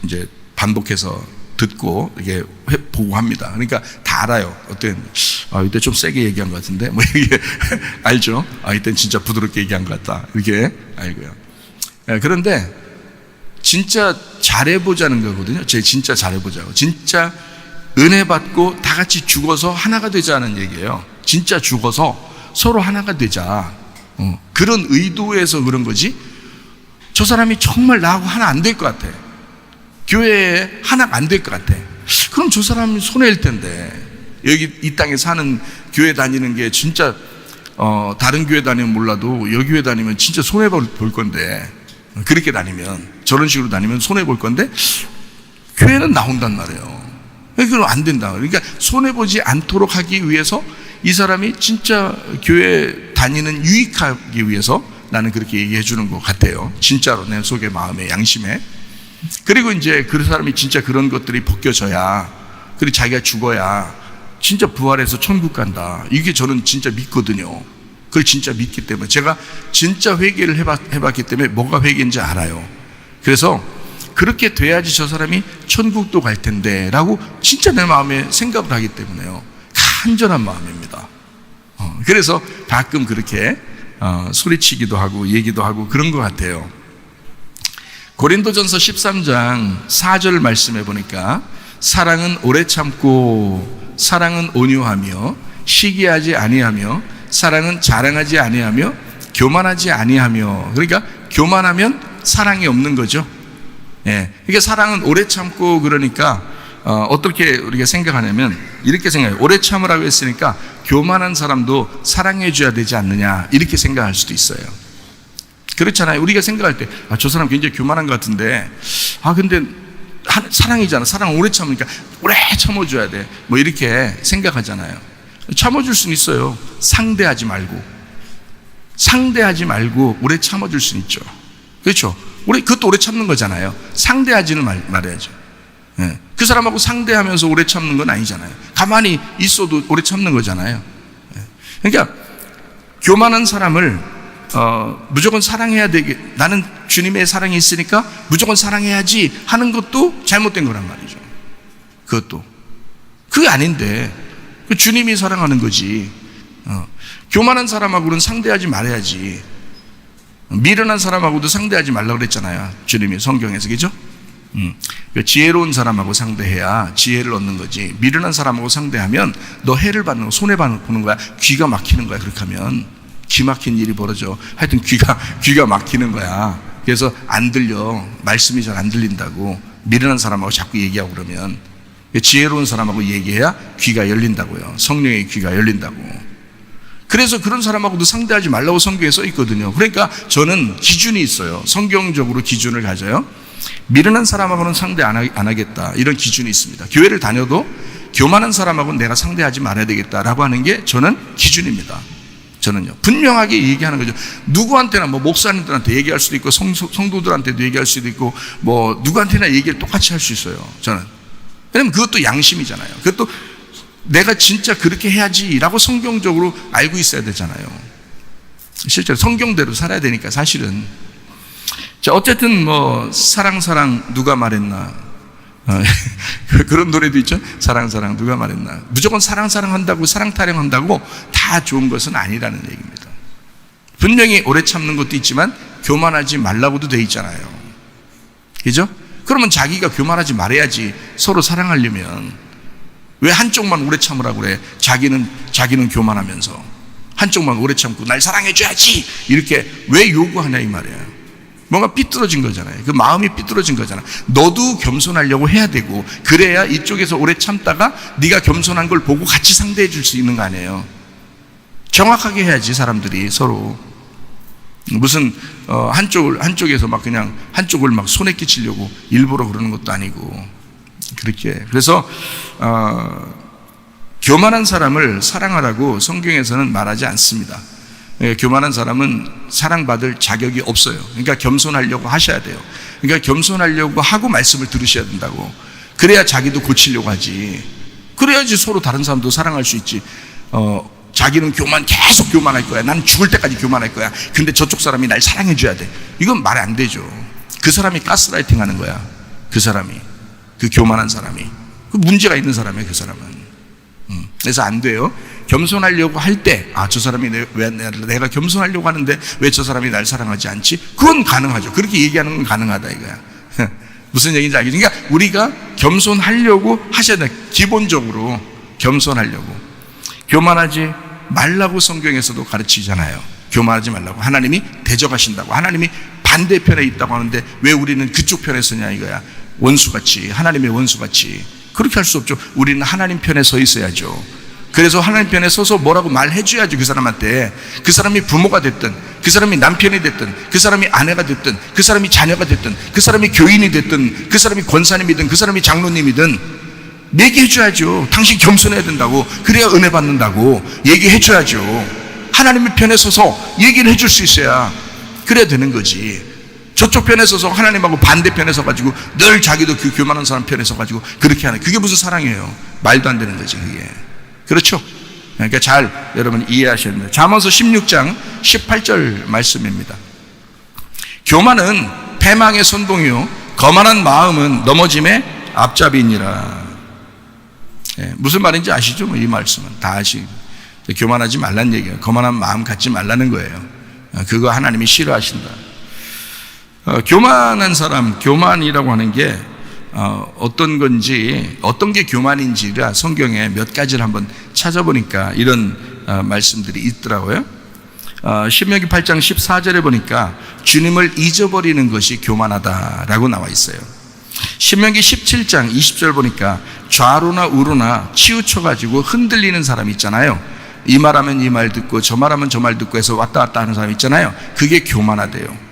이제 반복해서 듣고 이게 보고 합니다. 그러니까 다 알아요. 이때 좀 세게 얘기한 것 같은데 이게 알죠? 이때 진짜 부드럽게 얘기한 것 같다. 이렇게 알고요. 그런데 진짜 잘해보자는 거거든요. 진짜 잘해보자고. 진짜 은혜 받고 다 같이 죽어서 하나가 되자는 얘기예요. 진짜 죽어서 서로 하나가 되자. 그런 의도에서 그런 거지. 저 사람이 정말 나하고 하나 안 될 것 같아. 교회에 하나가 안 될 것 같아. 그럼 저 사람이 손해일 텐데. 여기 이 땅에 사는 교회 다니는 게 진짜 다른 교회 다니면 몰라도 여기 교회 다니면 진짜 손해 볼 건데 그렇게 다니면 저런 식으로 다니면 손해 볼 건데 교회는 나온단 말이에요. 그럼 안 된다. 그러니까 손해 보지 않도록 하기 위해서 이 사람이 진짜 교회 다니는 유익하기 위해서 나는 그렇게 얘기해 주는 것 같아요. 진짜로 내 속에 마음에 양심에. 그리고 이제 그 사람이 진짜 그런 것들이 벗겨져야 그리고 자기가 죽어야 진짜 부활해서 천국 간다. 이게 저는 진짜 믿거든요. 그걸 진짜 믿기 때문에 제가 진짜 회개를 해봤기 때문에 뭐가 회개인지 알아요. 그래서 그렇게 돼야지 저 사람이 천국도 갈 텐데 라고 진짜 내 마음에 생각을 하기 때문에요. 간절한 마음입니다. 그래서 가끔 그렇게 소리치기도 하고 얘기도 하고 그런 것 같아요. 고린도전서 13장 4절 말씀해 보니까 사랑은 오래 참고 사랑은 온유하며 시기하지 아니하며 사랑은 자랑하지 아니하며 교만하지 아니하며, 그러니까 교만하면 사랑이 없는 거죠. 예, 그러니까 사랑은 오래 참고, 그러니까 어떻게 우리가 생각하냐면 이렇게 생각해요. 오래 참으라고 했으니까 교만한 사람도 사랑해 줘야 되지 않느냐, 이렇게 생각할 수도 있어요. 그렇잖아요. 우리가 생각할 때 저 사람 굉장히 교만한 것 같은데 근데 사랑이잖아. 사랑은 오래 참으니까 오래 참아줘야 돼, 뭐 이렇게 생각하잖아요. 참아줄 수는 있어요. 상대하지 말고 오래 참아줄 수는 있죠. 그렇죠? 그것도 오래 참는 거잖아요. 상대하지는 말해야죠. 예. 그 사람하고 상대하면서 오래 참는 건 아니잖아요. 가만히 있어도 오래 참는 거잖아요. 예. 그러니까 교만한 사람을 무조건 사랑해야 되게, 나는 주님의 사랑이 있으니까 무조건 사랑해야지 하는 것도 잘못된 거란 말이죠. 그게 아닌데 그 주님이 사랑하는 거지. 교만한 사람하고는 상대하지 말아야지. 미련한 사람하고도 상대하지 말라고 그랬잖아요, 주님이 성경에서. 그죠? 지혜로운 사람하고 상대해야 지혜를 얻는 거지. 미련한 사람하고 상대하면 너 해를 받는 거, 손해 보는 거야. 귀가 막히는 거야. 그렇게 하면 귀 막힌 일이 벌어져. 하여튼 귀가 막히는 거야. 그래서 안 들려. 말씀이 잘 안 들린다고. 미련한 사람하고 자꾸 얘기하고 그러면. 지혜로운 사람하고 얘기해야 귀가 열린다고요. 성령의 귀가 열린다고. 그래서 그런 사람하고도 상대하지 말라고 성경에 써 있거든요. 그러니까 저는 기준이 있어요. 성경적으로 기준을 가져요. 미련한 사람하고는 상대 안 하겠다, 이런 기준이 있습니다. 교회를 다녀도 교만한 사람하고는 내가 상대하지 말아야 되겠다라고 하는 게 저는 기준입니다. 저는요, 분명하게 얘기하는 거죠. 누구한테나, 뭐 목사님들한테 얘기할 수도 있고 성도들한테도 얘기할 수도 있고 뭐 누구한테나 얘기를 똑같이 할 수 있어요, 저는. 왜냐면 그것도 양심이잖아요. 그것도 내가 진짜 그렇게 해야지라고 성경적으로 알고 있어야 되잖아요. 실제로 성경대로 살아야 되니까 사실은. 자, 어쨌든 뭐 사랑 누가 말했나, 그런 노래도 있죠. 사랑 누가 말했나. 무조건 사랑 한다고, 사랑 타령한다고 다 좋은 것은 아니라는 얘기입니다. 분명히 오래 참는 것도 있지만 교만하지 말라고도 돼 있잖아요. 그죠? 그러면 자기가 교만하지 말아야지. 서로 사랑하려면. 왜 한쪽만 오래 참으라고 그래? 자기는 교만하면서 한쪽만 오래 참고 날 사랑해줘야지 이렇게 왜 요구하냐 이 말이에요. 뭔가 삐뚤어진 거잖아요. 그 마음이 삐뚤어진 거잖아. 너도 겸손하려고 해야 되고, 그래야 이쪽에서 오래 참다가 네가 겸손한 걸 보고 같이 상대해 줄 수 있는 거 아니에요. 정확하게 해야지. 사람들이 서로 무슨 한쪽에서 막 그냥 한쪽을 막 손에 끼치려고 일부러 그러는 것도 아니고. 그렇게. 그래서 교만한 사람을 사랑하라고 성경에서는 말하지 않습니다. 교만한 사람은 사랑받을 자격이 없어요. 그러니까 겸손하려고 하셔야 돼요. 그러니까 겸손하려고 하고 말씀을 들으셔야 된다고. 그래야 자기도 고치려고 하지. 그래야지 서로 다른 사람도 사랑할 수 있지. 자기는 계속 교만할 거야. 나는 죽을 때까지 교만할 거야. 근데 저쪽 사람이 날 사랑해 줘야 돼. 이건 말 안 되죠. 그 사람이 가스라이팅 하는 거야. 그 사람이. 그 교만한 사람이. 그 문제가 있는 사람이에요, 그 사람은. 그래서 안 돼요. 겸손하려고 할 때, 저 사람이 왜 내가 겸손하려고 하는데 왜 저 사람이 날 사랑하지 않지? 그건 가능하죠. 그렇게 얘기하는 건 가능하다 이거야. 무슨 얘기인지 알겠죠? 그러니까 우리가 겸손하려고 하셔야 돼. 기본적으로 겸손하려고. 교만하지 말라고 성경에서도 가르치잖아요. 교만하지 말라고. 하나님이 대적하신다고. 하나님이 반대편에 있다고 하는데 왜 우리는 그쪽 편에 서냐 이거야. 원수같이, 하나님의 원수같이. 그렇게 할 수 없죠. 우리는 하나님 편에 서 있어야죠. 그래서 하나님 편에 서서 뭐라고 말해줘야죠. 그 사람한테. 그 사람이 부모가 됐든, 그 사람이 남편이 됐든, 그 사람이 아내가 됐든, 그 사람이 자녀가 됐든, 그 사람이 교인이 됐든, 그 사람이 권사님이든, 그 사람이 장로님이든 얘기해줘야죠. 당신 겸손해야 된다고. 그래야 은혜 받는다고 얘기해줘야죠. 하나님의 편에 서서 얘기를 해줄 수 있어야 그래야 되는 거지. 저쪽 편에 서서 하나님하고 반대편에 서가지고 늘 자기도 그 교만한 사람 편에 서가지고 그렇게 하는, 그게 무슨 사랑이에요? 말도 안 되는 거지 그게. 그렇죠? 그러니까 잘 여러분 이해하셔야 됩니다. 잠언서 16장 18절 말씀입니다. 교만은 패망의 선봉이요 거만한 마음은 넘어짐의 앞잡이니라. 무슨 말인지 아시죠? 이 말씀은 다 아시고. 교만하지 말란 얘기예요. 거만한 마음 갖지 말라는 거예요. 그거 하나님이 싫어하신다. 교만한 사람, 교만이라고 하는 게 어떤 건지, 어떤 게 교만인지가 성경에 몇 가지를 한번 찾아보니까 이런 말씀들이 있더라고요. 신명기 8장 14절에 보니까 주님을 잊어버리는 것이 교만하다라고 나와 있어요. 신명기 17장 20절 보니까 좌로나 우로나 치우쳐가지고 흔들리는 사람 있잖아요. 이 말하면 이 말 듣고 저 말하면 저 말 듣고 해서 왔다 갔다 하는 사람 있잖아요. 그게 교만하대요.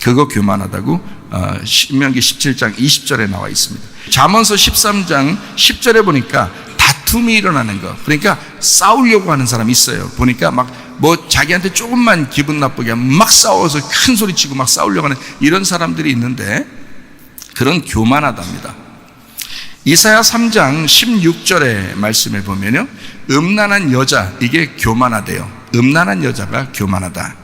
그거 교만하다고 신명기 17장 20절에 나와 있습니다. 잠언서 13장 10절에 보니까 다툼이 일어나는 거, 그러니까 싸우려고 하는 사람이 있어요. 보니까 막 뭐 자기한테 조금만 기분 나쁘게 하면 막 싸워서 큰 소리 치고 막 싸우려고 하는 이런 사람들이 있는데 그런 교만하답니다. 이사야 3장 16절의 말씀에 보면요, 음란한 여자, 이게 교만하대요. 음란한 여자가 교만하다.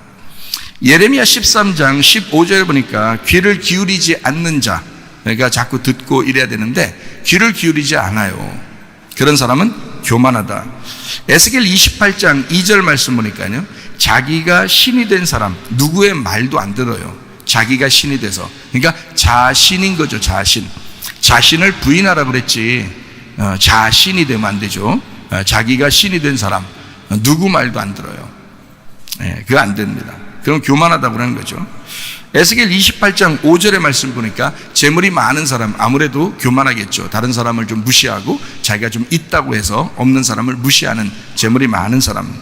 예레미야 13장 15절에 보니까 귀를 기울이지 않는 자, 그러니까 자꾸 듣고 이래야 되는데 귀를 기울이지 않아요. 그런 사람은 교만하다. 에스겔 28장 2절 말씀 보니까요, 자기가 신이 된 사람, 누구의 말도 안 들어요. 자기가 신이 돼서, 그러니까 자신인 거죠. 자신을 부인하라 그랬지 자신이 되면 안 되죠. 자기가 신이 된 사람, 누구 말도 안 들어요. 그거 안 됩니다. 그럼 교만하다고 하는 거죠. 에스겔 28장 5절의 말씀 보니까 재물이 많은 사람, 아무래도 교만하겠죠. 다른 사람을 좀 무시하고 자기가 좀 있다고 해서 없는 사람을 무시하는 재물이 많은 사람.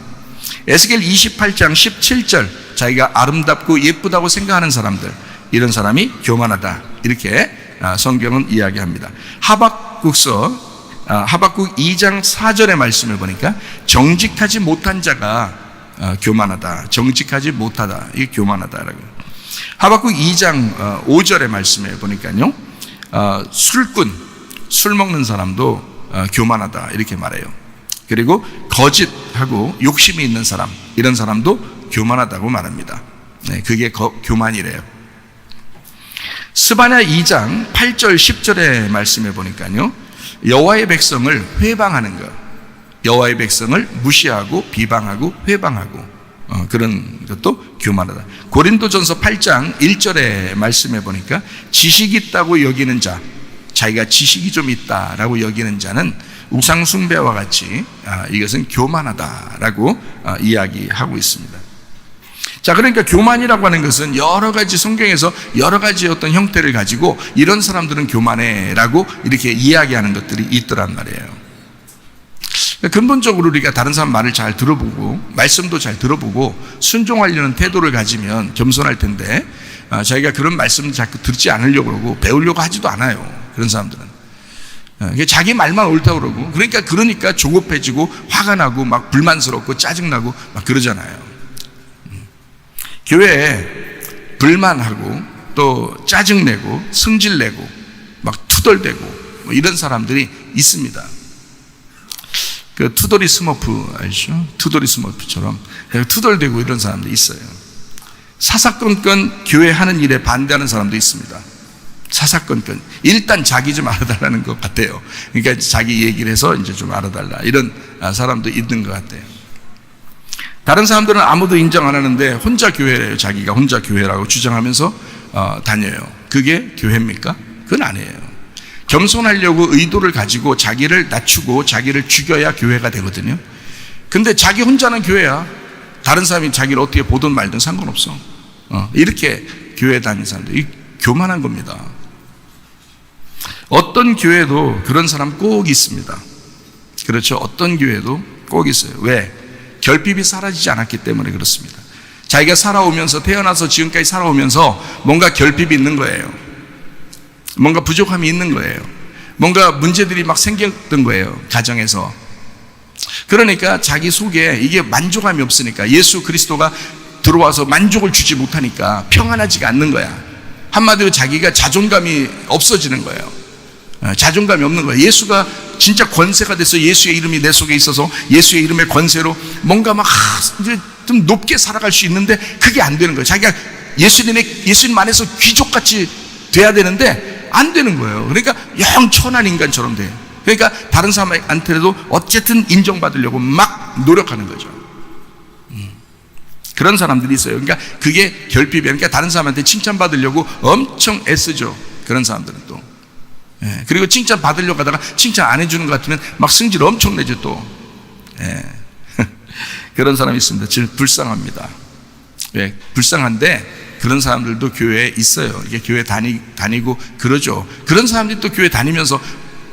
에스겔 28장 17절, 자기가 아름답고 예쁘다고 생각하는 사람들, 이런 사람이 교만하다, 이렇게 성경은 이야기합니다. 하박국 2장 4절의 말씀을 보니까 정직하지 못한 자가 교만하다, 정직하지 못하다, 이게 교만하다라고. 하박국 2장 5절의 말씀에 보니까요, 술 먹는 사람도 교만하다, 이렇게 말해요. 그리고 거짓하고 욕심이 있는 사람, 이런 사람도 교만하다고 말합니다. 그게 교만이래요. 스바냐 2장 8절 10절의 말씀에 보니까요, 여호와의 백성을 회방하는 것, 여호와의 백성을 무시하고 비방하고 회방하고 그런 것도 교만하다. 고린도전서 8장 1절의 말씀에 보니까 지식이 있다고 여기는 자, 자기가 지식이 좀 있다라고 여기는 자는 우상 숭배와 같이 이것은 교만하다라고 이야기하고 있습니다. 자, 그러니까 교만이라고 하는 것은 여러 가지, 성경에서 여러 가지 어떤 형태를 가지고 이런 사람들은 교만해라고 이렇게 이야기하는 것들이 있더란 말이에요. 근본적으로 우리가 다른 사람 말을 잘 들어보고 말씀도 잘 들어보고 순종하려는 태도를 가지면 겸손할 텐데, 자기가 그런 말씀을 자꾸 듣지 않으려고 그러고 배우려고 하지도 않아요. 그런 사람들은 자기 말만 옳다고 그러고, 그러니까 조급해지고 화가 나고 막 불만스럽고 짜증나고 막 그러잖아요. 교회에 불만하고 또 짜증내고 승질내고 막 투덜대고 뭐 이런 사람들이 있습니다. 그 투덜이 스머프 아시죠? 투덜이 스머프처럼 투덜대고 이런 사람도 있어요. 사사건건 교회 하는 일에 반대하는 사람도 있습니다. 사사건건 일단 자기 좀 알아달라는 것 같아요. 그러니까 자기 얘기를 해서 이제 좀 알아달라, 이런 사람도 있는 것 같아요. 다른 사람들은 아무도 인정 안 하는데 혼자 교회래요. 자기가 혼자 교회라고 주장하면서 다녀요. 그게 교회입니까? 그건 아니에요. 겸손하려고 의도를 가지고 자기를 낮추고 자기를 죽여야 교회가 되거든요. 근데 자기 혼자는 교회야. 다른 사람이 자기를 어떻게 보든 말든 상관없어. 이렇게 교회 다니는 사람들이 교만한 겁니다. 어떤 교회도 그런 사람 꼭 있습니다. 그렇죠? 어떤 교회도 꼭 있어요. 왜? 결핍이 사라지지 않았기 때문에 그렇습니다. 자기가 살아오면서, 태어나서 지금까지 살아오면서 뭔가 결핍이 있는 거예요. 뭔가 부족함이 있는 거예요. 뭔가 문제들이 막 생겼던 거예요, 가정에서. 그러니까 자기 속에 이게 만족함이 없으니까, 예수 그리스도가 들어와서 만족을 주지 못하니까 평안하지가 않는 거야. 한마디로 자기가 자존감이 없어지는 거예요. 자존감이 없는 거예요. 예수가 진짜 권세가 돼서 예수의 이름이 내 속에 있어서 예수의 이름의 권세로 뭔가 막 이제 좀 높게 살아갈 수 있는데 그게 안 되는 거예요. 자기가 예수님 안에서 귀족같이 돼야 되는데 안 되는 거예요. 그러니까 영 천한 인간처럼 돼요. 그러니까 다른 사람한테도 어쨌든 인정받으려고 막 노력하는 거죠. 그런 사람들이 있어요. 그러니까 그게 결핍이에요. 그러니까 다른 사람한테 칭찬받으려고 엄청 애쓰죠. 그런 사람들은 또. 예. 그리고 칭찬 받으려고 하다가 칭찬 안 해주는 것 같으면 막 승질 엄청 내죠 또. 예. 그런 사람이 있습니다. 지금 불쌍합니다. 왜? 불쌍한데 그런 사람들도 교회에 있어요. 이게 교회 다니고 그러죠. 그런 사람들이 또 교회 다니면서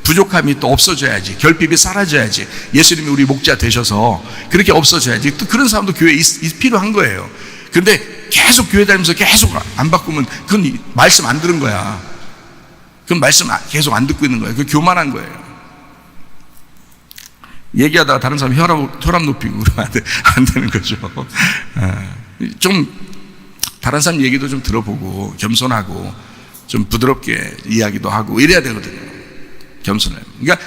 부족함이 또 없어져야지, 결핍이 사라져야지, 예수님이 우리 목자 되셔서 그렇게 없어져야지. 또 그런 사람도 교회에 필요한 거예요. 그런데 계속 교회 다니면서 계속 안 바꾸면 그건 말씀 안 들은 거야. 그건 말씀 계속 안 듣고 있는 거예요. 그건 교만한 거예요. 얘기하다가 다른 사람 혈압 높이고 그러면 안 되는 거죠. 좀 다른 사람 얘기도 좀 들어보고 겸손하고 좀 부드럽게 이야기도 하고 이래야 되거든요. 겸손해요. 그러니까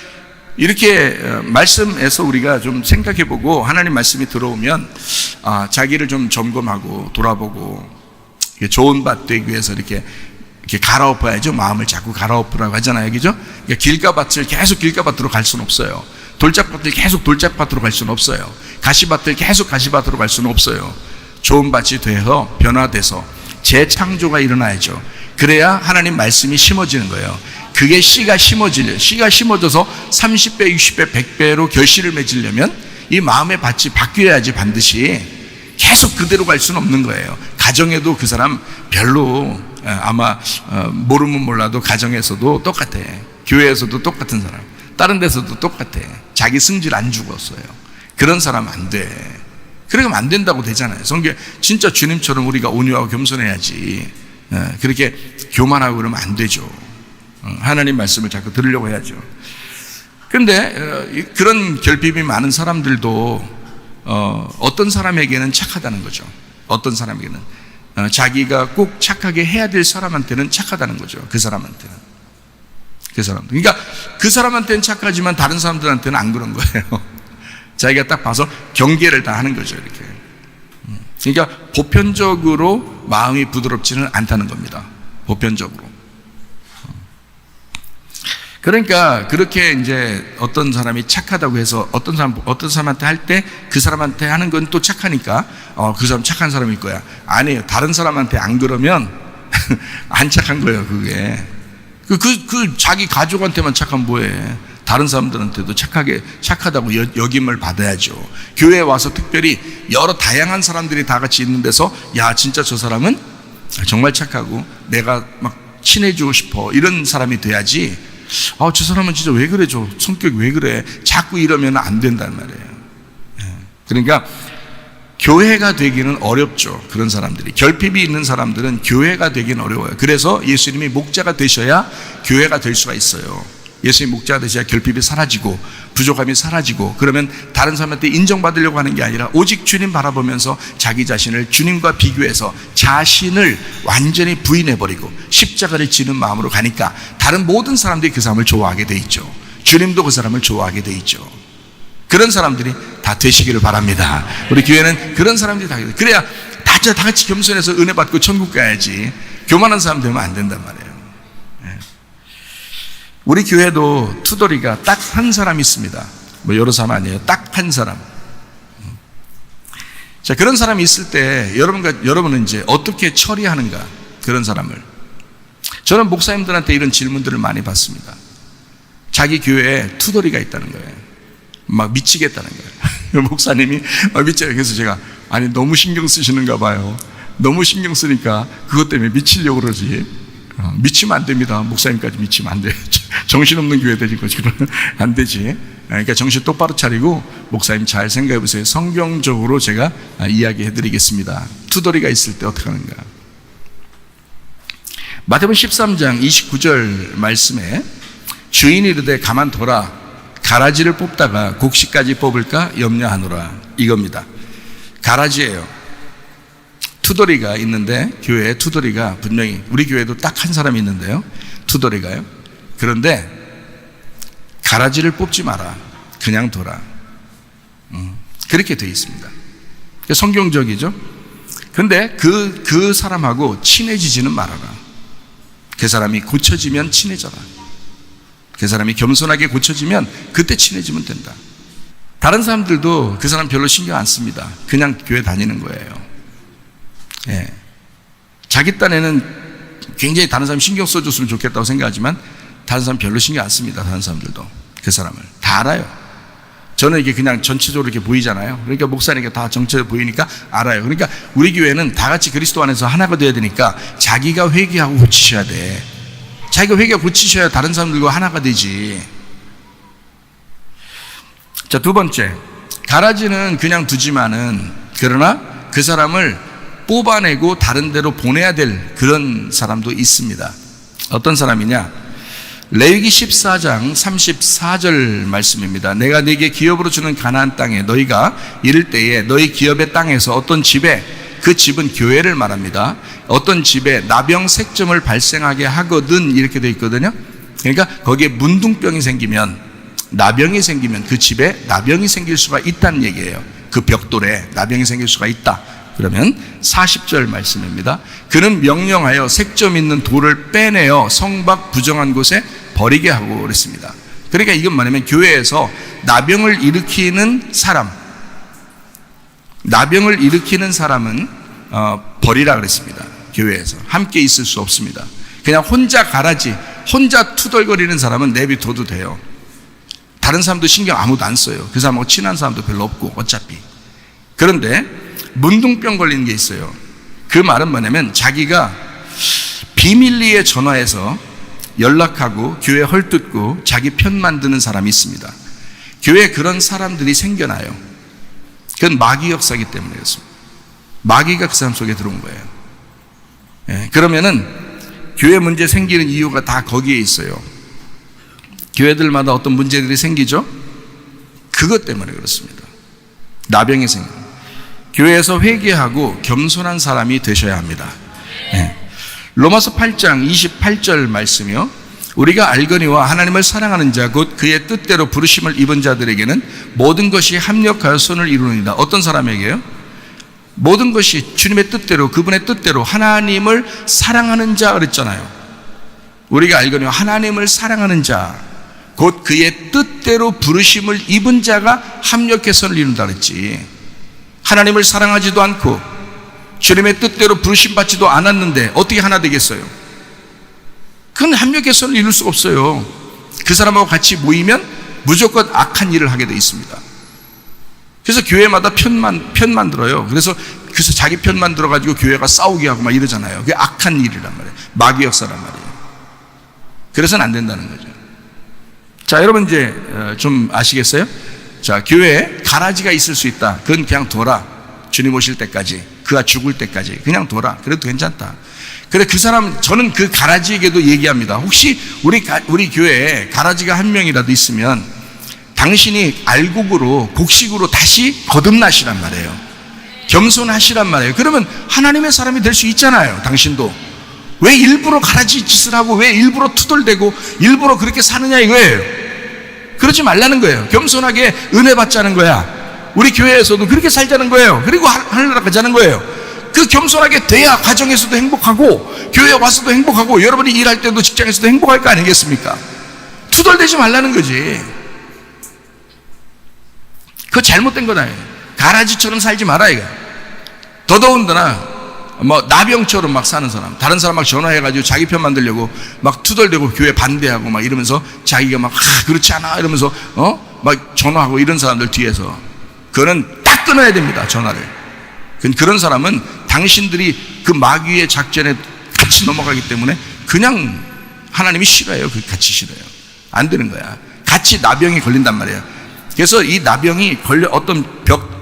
이렇게 말씀에서 우리가 좀 생각해보고 하나님 말씀이 들어오면 자기를 좀 점검하고 돌아보고 좋은 밭 되기 위해서 이렇게 갈아엎어야죠. 마음을 자꾸 갈아엎으라고 하잖아요. 그죠? 그러니까 길가밭을 계속 길가밭으로 갈 수는 없어요. 돌짝밭을 계속 돌짝밭으로 갈 수는 없어요. 가시밭을 계속 가시밭으로 갈 수는 없어요. 좋은 밭이 되어 변화돼서 재창조가 일어나야죠. 그래야 하나님 말씀이 심어지는 거예요. 그게 씨가 심어져서 30배, 60배, 100배로 결실을 맺으려면 이 마음의 밭이 바뀌어야지. 반드시 계속 그대로 갈 수는 없는 거예요. 가정에도 그 사람 별로 아마 모르면 몰라도 가정에서도 똑같아. 교회에서도 똑같은 사람, 다른 데서도 똑같아. 자기 승질 안 죽었어요. 그런 사람 안 돼. 그러면 안 된다고 되잖아요. 성경 진짜 주님처럼 우리가 온유하고 겸손해야지. 그렇게 교만하고 그러면 안 되죠. 하나님 말씀을 자꾸 들으려고 해야죠. 그런데 그런 결핍이 많은 사람들도 어떤 사람에게는 착하다는 거죠. 어떤 사람에게는 자기가 꼭 착하게 해야 될 사람한테는 착하다는 거죠. 그 사람한테는. 그러니까 그 사람한테는 착하지만 다른 사람들한테는 안 그런 거예요. 자기가 딱 봐서 경계를 다 하는 거죠. 이렇게. 그러니까 보편적으로 마음이 부드럽지는 않다는 겁니다. 보편적으로. 그러니까 그렇게 이제 어떤 사람이 착하다고 해서 어떤 사람한테 할 때 그 사람한테 하는 건 또 착하니까 그 사람 착한 사람일 거야. 아니에요. 다른 사람한테 안 그러면 안 착한 거예요. 그게 그 자기 가족한테만 착하면 뭐해. 다른 사람들한테도 착하다고 여김을 받아야죠. 교회에 와서 특별히 여러 다양한 사람들이 다 같이 있는 데서 야 진짜 저 사람은 정말 착하고 내가 막 친해지고 싶어 이런 사람이 돼야지. 저 사람은 진짜 왜 그래, 저 성격이 왜 그래, 자꾸 이러면 안 된단 말이에요. 그러니까 교회가 되기는 어렵죠. 그런 사람들이, 결핍이 있는 사람들은 교회가 되기는 어려워요. 그래서 예수님이 목자가 되셔야 교회가 될 수가 있어요. 예수님 목자가 되셔야 결핍이 사라지고 부족함이 사라지고, 그러면 다른 사람한테 인정받으려고 하는 게 아니라 오직 주님 바라보면서 자기 자신을 주님과 비교해서 자신을 완전히 부인해버리고 십자가를 지는 마음으로 가니까 다른 모든 사람들이 그 사람을 좋아하게 돼 있죠. 주님도 그 사람을 좋아하게 돼 있죠. 그런 사람들이 다 되시기를 바랍니다. 우리 교회는 그런 사람들이 다, 그래야 다 같이 겸손해서 은혜 받고 천국 가야지. 교만한 사람 되면 안 된단 말이에요. 우리 교회도 투덜이가 딱 한 사람 있습니다. 뭐 여러 사람 아니에요. 딱 한 사람. 자, 그런 사람이 있을 때 여러분은 이제 어떻게 처리하는가? 그런 사람을. 저는 목사님들한테 이런 질문들을 많이 받습니다. 자기 교회에 투덜이가 있다는 거예요. 막 미치겠다는 거예요. 목사님이 미쳐요. 그래서 제가 아니 너무 신경 쓰시는가 봐요. 너무 신경 쓰니까 그것 때문에 미치려고 그러지. 미치면 안 됩니다. 목사님까지 미치면 안 돼요. 정신없는 교회 되는 거지. 그러면 안 되지. 그러니까 정신 똑바로 차리고 목사님 잘 생각해 보세요. 성경적으로 제가 이야기해 드리겠습니다. 투덜이가 있을 때 어떻게 하는가. 마태복음 13장 29절 말씀에 주인이 이르되 가만둬라, 가라지를 뽑다가 곡식까지 뽑을까 염려하노라, 이겁니다. 가라지예요. 투덜이가 있는데, 교회에 투덜이가 분명히, 우리 교회도 딱 한 사람이 있는데요, 투덜이가요. 그런데 가라지를 뽑지 마라, 그냥 둬라. 그렇게 되어 있습니다. 성경적이죠. 근데 그 사람하고 친해지지는 말아라. 그 사람이 고쳐지면 친해져라. 그 사람이 겸손하게 고쳐지면 그때 친해지면 된다. 다른 사람들도 그 사람 별로 신경 안 씁니다. 그냥 교회 다니는 거예요. 예. 자기 딴에는 굉장히 다른 사람 신경 써줬으면 좋겠다고 생각하지만 다른 사람 별로 신경 안 씁니다. 다른 사람들도 그 사람을 다 알아요. 저는 이게 그냥 전체적으로 이렇게 보이잖아요. 그러니까 목사니까 다 전체적으로 보이니까 알아요. 그러니까 우리 교회는 다 같이 그리스도 안에서 하나가 되어야 되니까 자기가 회개하고 고치셔야 돼. 자기가 회개하고 고치셔야 다른 사람들과 하나가 되지. 자, 두 번째, 가라지는 그냥 두지만은 그러나 그 사람을 뽑아내고 다른 데로 보내야 될 그런 사람도 있습니다. 어떤 사람이냐? 레위기 14장 34절 말씀입니다. 내가 네게 기업으로 주는 가나안 땅에 너희가 이를 때에 너희 기업의 땅에서 어떤 집에, 그 집은 교회를 말합니다. 어떤 집에 나병 색점을 발생하게 하거든, 이렇게 되어 있거든요. 그러니까 거기에 문둥병이 생기면, 나병이 생기면 그 집에 나병이 생길 수가 있다는 얘기예요. 그 벽돌에 나병이 생길 수가 있다. 그러면 40절 말씀입니다. 그는 명령하여 색점 있는 돌을 빼내어 성 밖 부정한 곳에 버리게 하고 그랬습니다. 그러니까 이건 뭐냐면 교회에서 나병을 일으키는 사람, 나병을 일으키는 사람은 버리라 그랬습니다. 교회에서 함께 있을 수 없습니다. 그냥 혼자 가라지, 혼자 투덜거리는 사람은 내비둬도 돼요. 다른 사람도 신경 아무도 안 써요. 그 사람하고 친한 사람도 별로 없고 어차피. 그런데 문둥병 걸리는 게 있어요. 그 말은 뭐냐면 자기가 비밀리에 전화해서 연락하고 교회 헐뜯고 자기 편 만드는 사람이 있습니다. 교회에 그런 사람들이 생겨나요. 그건 마귀 역사이기 때문에 그렇습니다. 마귀가 그 사람 속에 들어온 거예요. 예, 그러면은 교회 문제 생기는 이유가 다 거기에 있어요. 교회들마다 어떤 문제들이 생기죠? 그것 때문에 그렇습니다. 나병이 생겨요. 교회에서 회개하고 겸손한 사람이 되셔야 합니다. 네. 로마서 8장 28절 말씀이요. 우리가 알거니와 하나님을 사랑하는 자 곧 그의 뜻대로 부르심을 입은 자들에게는 모든 것이 합력하여 선을 이루느니라. 어떤 사람에게요? 모든 것이 주님의 뜻대로, 그분의 뜻대로 하나님을 사랑하는 자 그랬잖아요. 우리가 알거니와 하나님을 사랑하는 자 곧 그의 뜻대로 부르심을 입은 자가 합력해서 선을 이룬다 그랬지. 하나님을 사랑하지도 않고 주님의 뜻대로 부르심 받지도 않았는데 어떻게 하나 되겠어요? 그건 합력해서 선을 이룰 수가 없어요. 그 사람하고 같이 모이면 무조건 악한 일을 하게 돼 있습니다. 그래서 교회마다 편 만들어요. 그래서 자기 편 만들어가지고 교회가 싸우게 하고 막 이러잖아요. 그게 악한 일이란 말이에요. 마귀 역사란 말이에요. 그래서는 안 된다는 거죠. 자, 여러분 이제 좀 아시겠어요? 자, 교회에 가라지가 있을 수 있다. 그건 그냥 둬라. 주님 오실 때까지, 그가 죽을 때까지 그냥 둬라. 그래도 괜찮다. 그래, 그 사람, 저는 그 가라지에게도 얘기합니다. 혹시 우리 교회에 가라지가 한 명이라도 있으면 당신이 알곡으로, 곡식으로 다시 거듭나시란 말이에요. 겸손하시란 말이에요. 그러면 하나님의 사람이 될 수 있잖아요. 당신도. 왜 일부러 가라지 짓을 하고 왜 일부러 투덜대고 일부러 그렇게 사느냐 이거예요. 그러지 말라는 거예요. 겸손하게 은혜 받자는 거야. 우리 교회에서도 그렇게 살자는 거예요. 그리고 하늘나라 가자는 거예요. 그 겸손하게 돼야 가정에서도 행복하고 교회에 와서도 행복하고 여러분이 일할 때도 직장에서도 행복할 거 아니겠습니까? 투덜대지 말라는 거지. 그거 잘못된 거다. 가라지처럼 살지 마라 이거. 더더군다나 나병처럼 막 사는 사람, 다른 사람 막 전화해가지고 자기 편 만들려고 막 투덜대고 교회 반대하고 막 이러면서 자기가 막 그렇지 않아 이러면서 막 전화하고 이런 사람들 뒤에서, 그거는 딱 끊어야 됩니다. 전화를. 그런 사람은 당신들이 그 마귀의 작전에 같이 넘어가기 때문에 그냥 하나님이 싫어요. 같이 싫어요. 안 되는 거야. 같이 나병이 걸린단 말이에요. 그래서 이 나병이 어떤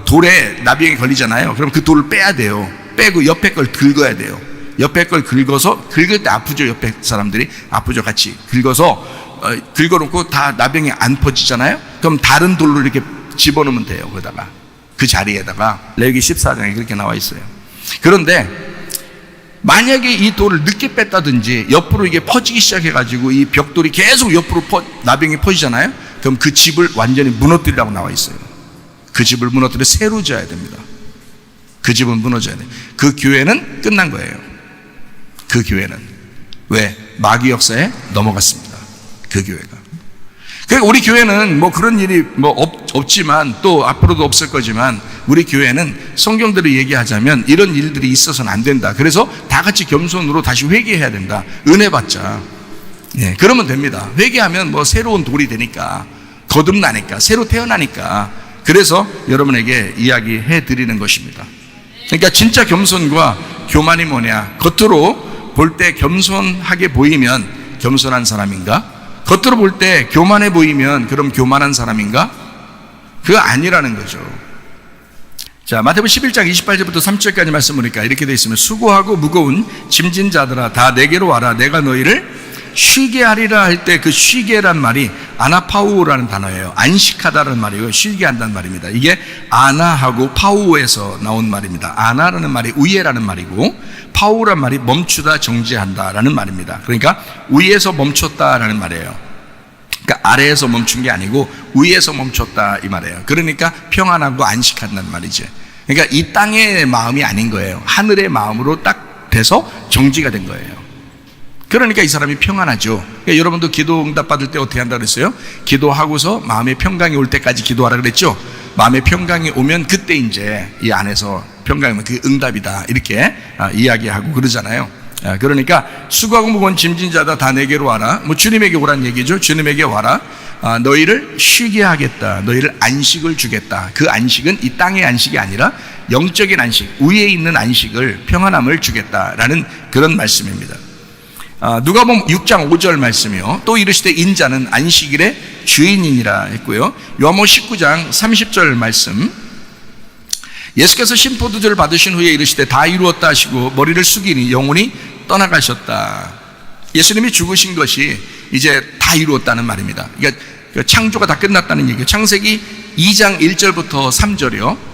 돌에 나병이 걸리잖아요. 그럼 그 돌을 빼야 돼요. 빼고 옆에 걸 긁어야 돼요. 옆에 걸 긁어서, 긁을 때 아프죠. 옆에 사람들이 아프죠. 같이 긁어서 긁어놓고 다 나병이 안 퍼지잖아요. 그럼 다른 돌로 이렇게 집어넣으면 돼요. 거기다가 그 자리에다가. 레위기 14장에 그렇게 나와 있어요. 그런데 만약에 이 돌을 늦게 뺐다든지 옆으로 이게 퍼지기 시작해가지고 이 벽돌이 계속 옆으로 나병이 퍼지잖아요. 그럼 그 집을 완전히 무너뜨리라고 나와 있어요. 그 집을 무너뜨려 새로 지어야 됩니다. 그 집은 무너져야 돼. 그 교회는 끝난 거예요. 그 교회는. 왜? 마귀 역사에 넘어갔습니다. 그 교회가. 그러니까 우리 교회는 뭐 그런 일이 뭐 없지만 또 앞으로도 없을 거지만 우리 교회는 성경대로 얘기하자면 이런 일들이 있어서는 안 된다. 그래서 다 같이 겸손으로 다시 회개해야 된다. 은혜 받자. 예, 그러면 됩니다. 회개하면 뭐 새로운 돌이 되니까, 거듭나니까, 새로 태어나니까. 그래서 여러분에게 이야기해 드리는 것입니다. 그러니까 진짜 겸손과 교만이 뭐냐? 겉으로 볼 때 겸손하게 보이면 겸손한 사람인가? 겉으로 볼 때 교만해 보이면 그럼 교만한 사람인가? 그거 아니라는 거죠. 자, 마태복음 11장 28절부터 30절까지 말씀 보니까 이렇게 되어 있으면 수고하고 무거운 짐진 자들아 다 내게로 와라. 내가 너희를 쉬게 하리라 할 때 그 쉬게란 말이 아나파우라는 단어예요. 안식하다라는 말이고 쉬게 한다는 말입니다. 이게 아나하고 파우에서 나온 말입니다. 아나라는 말이 우예라는 말이고 파우란 말이 멈추다 정지한다라는 말입니다. 그러니까 위에서 멈췄다라는 말이에요. 그러니까 아래에서 멈춘 게 아니고 위에서 멈췄다 이 말이에요. 그러니까 평안하고 안식한다는 말이죠. 그러니까 이 땅의 마음이 아닌 거예요. 하늘의 마음으로 딱 돼서 정지가 된 거예요. 그러니까 이 사람이 평안하죠. 그러니까 여러분도 기도 응답 받을 때 어떻게 한다 그랬어요? 기도하고서 마음의 평강이 올 때까지 기도하라 그랬죠. 마음의 평강이 오면 그때 이제 이 안에서 평강이 오면 그게 응답이다 이렇게 이야기하고 그러잖아요. 그러니까 수고하고 무거운 짐진 자다 다 내게로 와라. 뭐 주님에게 오란 얘기죠. 주님에게 와라. 너희를 쉬게 하겠다. 너희를 안식을 주겠다. 그 안식은 이 땅의 안식이 아니라 영적인 안식, 위에 있는 안식을, 평안함을 주겠다라는 그런 말씀입니다. 누가복음 6장 5절 말씀이요. 또 이르시되 인자는 안식일의 주인이니라 했고요. 요한복음 19장 30절 말씀. 예수께서 신포도주를 받으신 후에 이르시되 다 이루었다 하시고 머리를 숙이니 영혼이 떠나가셨다. 예수님이 죽으신 것이 이제 다 이루었다는 말입니다. 그러니까 창조가 다 끝났다는 얘기예요. 창세기 2장 1절부터 3절이요.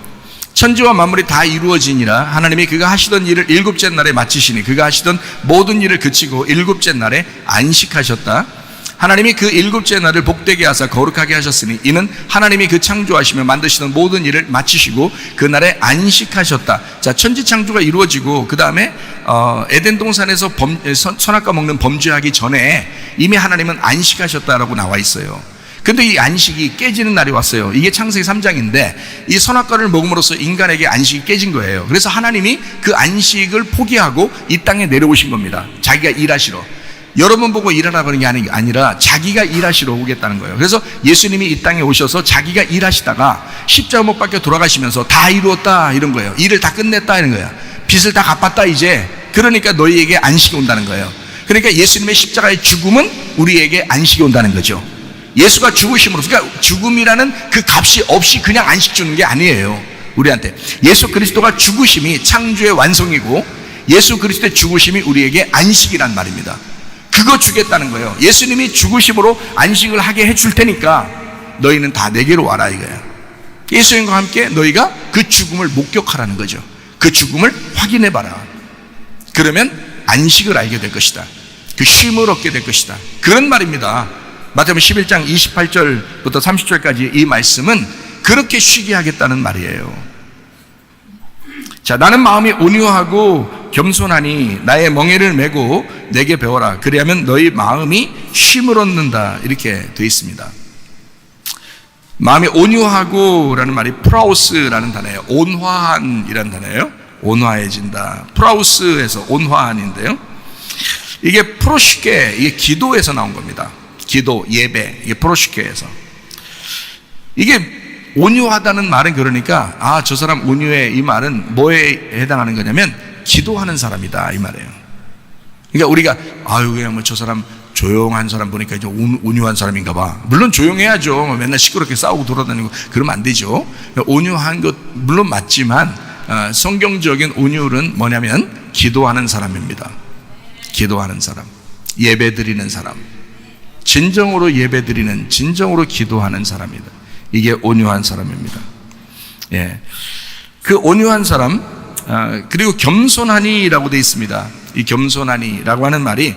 천지와 만물이 다 이루어지니라. 하나님이 그가 하시던 일을 일곱째 날에 마치시니 그가 하시던 모든 일을 그치고 일곱째 날에 안식하셨다. 하나님이 그 일곱째 날을 복되게 하사 거룩하게 하셨으니 이는 하나님이 그 창조하시며 만드시던 모든 일을 마치시고 그 날에 안식하셨다. 자, 천지 창조가 이루어지고 그 다음에 에덴 동산에서 선악과 먹는 범죄하기 전에 이미 하나님은 안식하셨다라고 나와 있어요. 근데 이 안식이 깨지는 날이 왔어요. 이게 창세기 3장인데 이 선악과를 먹음으로써 인간에게 안식이 깨진 거예요. 그래서 하나님이 그 안식을 포기하고 이 땅에 내려오신 겁니다. 자기가 일하시러. 여러분 보고 일하라고 하는 게 아니라 자기가 일하시러 오겠다는 거예요. 그래서 예수님이 이 땅에 오셔서 자기가 일하시다가 십자가 못 박혀 돌아가시면서 다 이루었다 이런 거예요. 일을 다 끝냈다 이런 거예요. 빚을 다 갚았다 이제. 그러니까 너희에게 안식이 온다는 거예요. 그러니까 예수님의 십자가의 죽음은 우리에게 안식이 온다는 거죠. 예수가 죽으심으로, 그러니까 죽음이라는 그 값이 없이 그냥 안식 주는 게 아니에요. 우리한테 예수 그리스도가 죽으심이 창조의 완성이고 예수 그리스도의 죽으심이 우리에게 안식이란 말입니다. 그거 주겠다는 거예요. 예수님이 죽으심으로 안식을 하게 해줄 테니까 너희는 다 내게로 와라 이거예요. 예수님과 함께 너희가 그 죽음을 목격하라는 거죠. 그 죽음을 확인해봐라. 그러면 안식을 알게 될 것이다. 그 쉼을 얻게 될 것이다. 그런 말입니다. 마태복음 11장 28절부터 30절까지 이 말씀은 그렇게 쉬게 하겠다는 말이에요. 자, 나는 마음이 온유하고 겸손하니 나의 멍에를 메고 내게 배워라. 그리하면 너희 마음이 쉼을 얻는다. 이렇게 되어 있습니다. 마음이 온유하고 라는 말이 프라우스라는 단어예요. 온화한이라는 단어예요. 온화해진다. 프라우스에서 온화한인데요. 이게 프로시케, 이게 기도에서 나온 겁니다. 기도, 예배, 이게 프로시케에서. 이게 온유하다는 말은 그러니까 저 사람 온유해 이 말은 뭐에 해당하는 거냐면 기도하는 사람이다 이 말이에요. 그러니까 우리가 그냥 뭐 저 사람 조용한 사람 보니까 이제 온유한 사람인가 봐. 물론 조용해야죠. 맨날 시끄럽게 싸우고 돌아다니고 그러면 안 되죠. 온유한 것 물론 맞지만 성경적인 온유는 뭐냐면 기도하는 사람입니다. 기도하는 사람, 예배 드리는 사람, 진정으로 예배 드리는, 진정으로 기도하는 사람이다. 이게 온유한 사람입니다. 예, 그 온유한 사람, 그리고 겸손하니라고 되어 있습니다. 이 겸손하니라고 하는 말이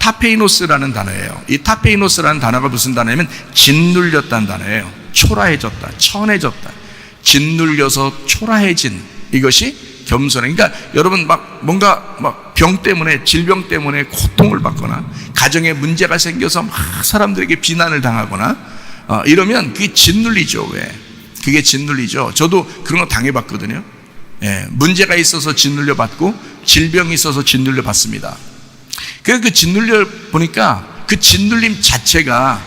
타페이노스라는 단어예요. 이 타페이노스라는 단어가 무슨 단어냐면 짓눌렸다는 단어예요. 초라해졌다, 천해졌다, 짓눌려서 초라해진 이것이 겸손해. 그러니까 여러분 뭔가 병 때문에, 질병 때문에 고통을 받거나 가정에 문제가 생겨서 막 사람들에게 비난을 당하거나 이러면 그게 짓눌리죠. 왜? 그게 짓눌리죠. 저도 그런 거 당해봤거든요. 예, 문제가 있어서 짓눌려 받고 질병이 있어서 짓눌려 받습니다. 그래서 그 짓눌려 보니까 그 짓눌림 자체가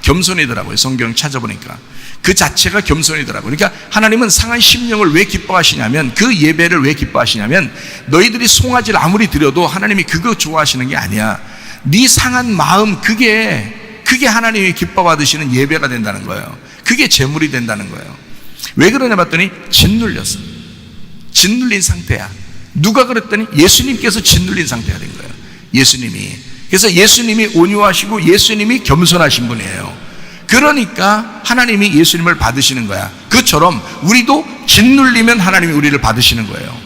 겸손이더라고요. 성경 찾아보니까 그 자체가 겸손이더라고요. 그러니까 하나님은 상한 심령을 왜 기뻐하시냐면, 그 예배를 왜 기뻐하시냐면, 너희들이 송아지를 아무리 드려도 하나님이 그거 좋아하시는 게 아니야. 네 상한 마음, 그게 하나님이 기뻐 받으시는 예배가 된다는 거예요. 그게 제물이 된다는 거예요. 왜 그러냐 봤더니 짓눌렸어. 짓눌린 상태야. 누가 그랬더니 예수님께서 짓눌린 상태가 된 거예요. 예수님이. 그래서 예수님이 온유하시고 예수님이 겸손하신 분이에요. 그러니까 하나님이 예수님을 받으시는 거야. 그처럼 우리도 짓눌리면 하나님이 우리를 받으시는 거예요.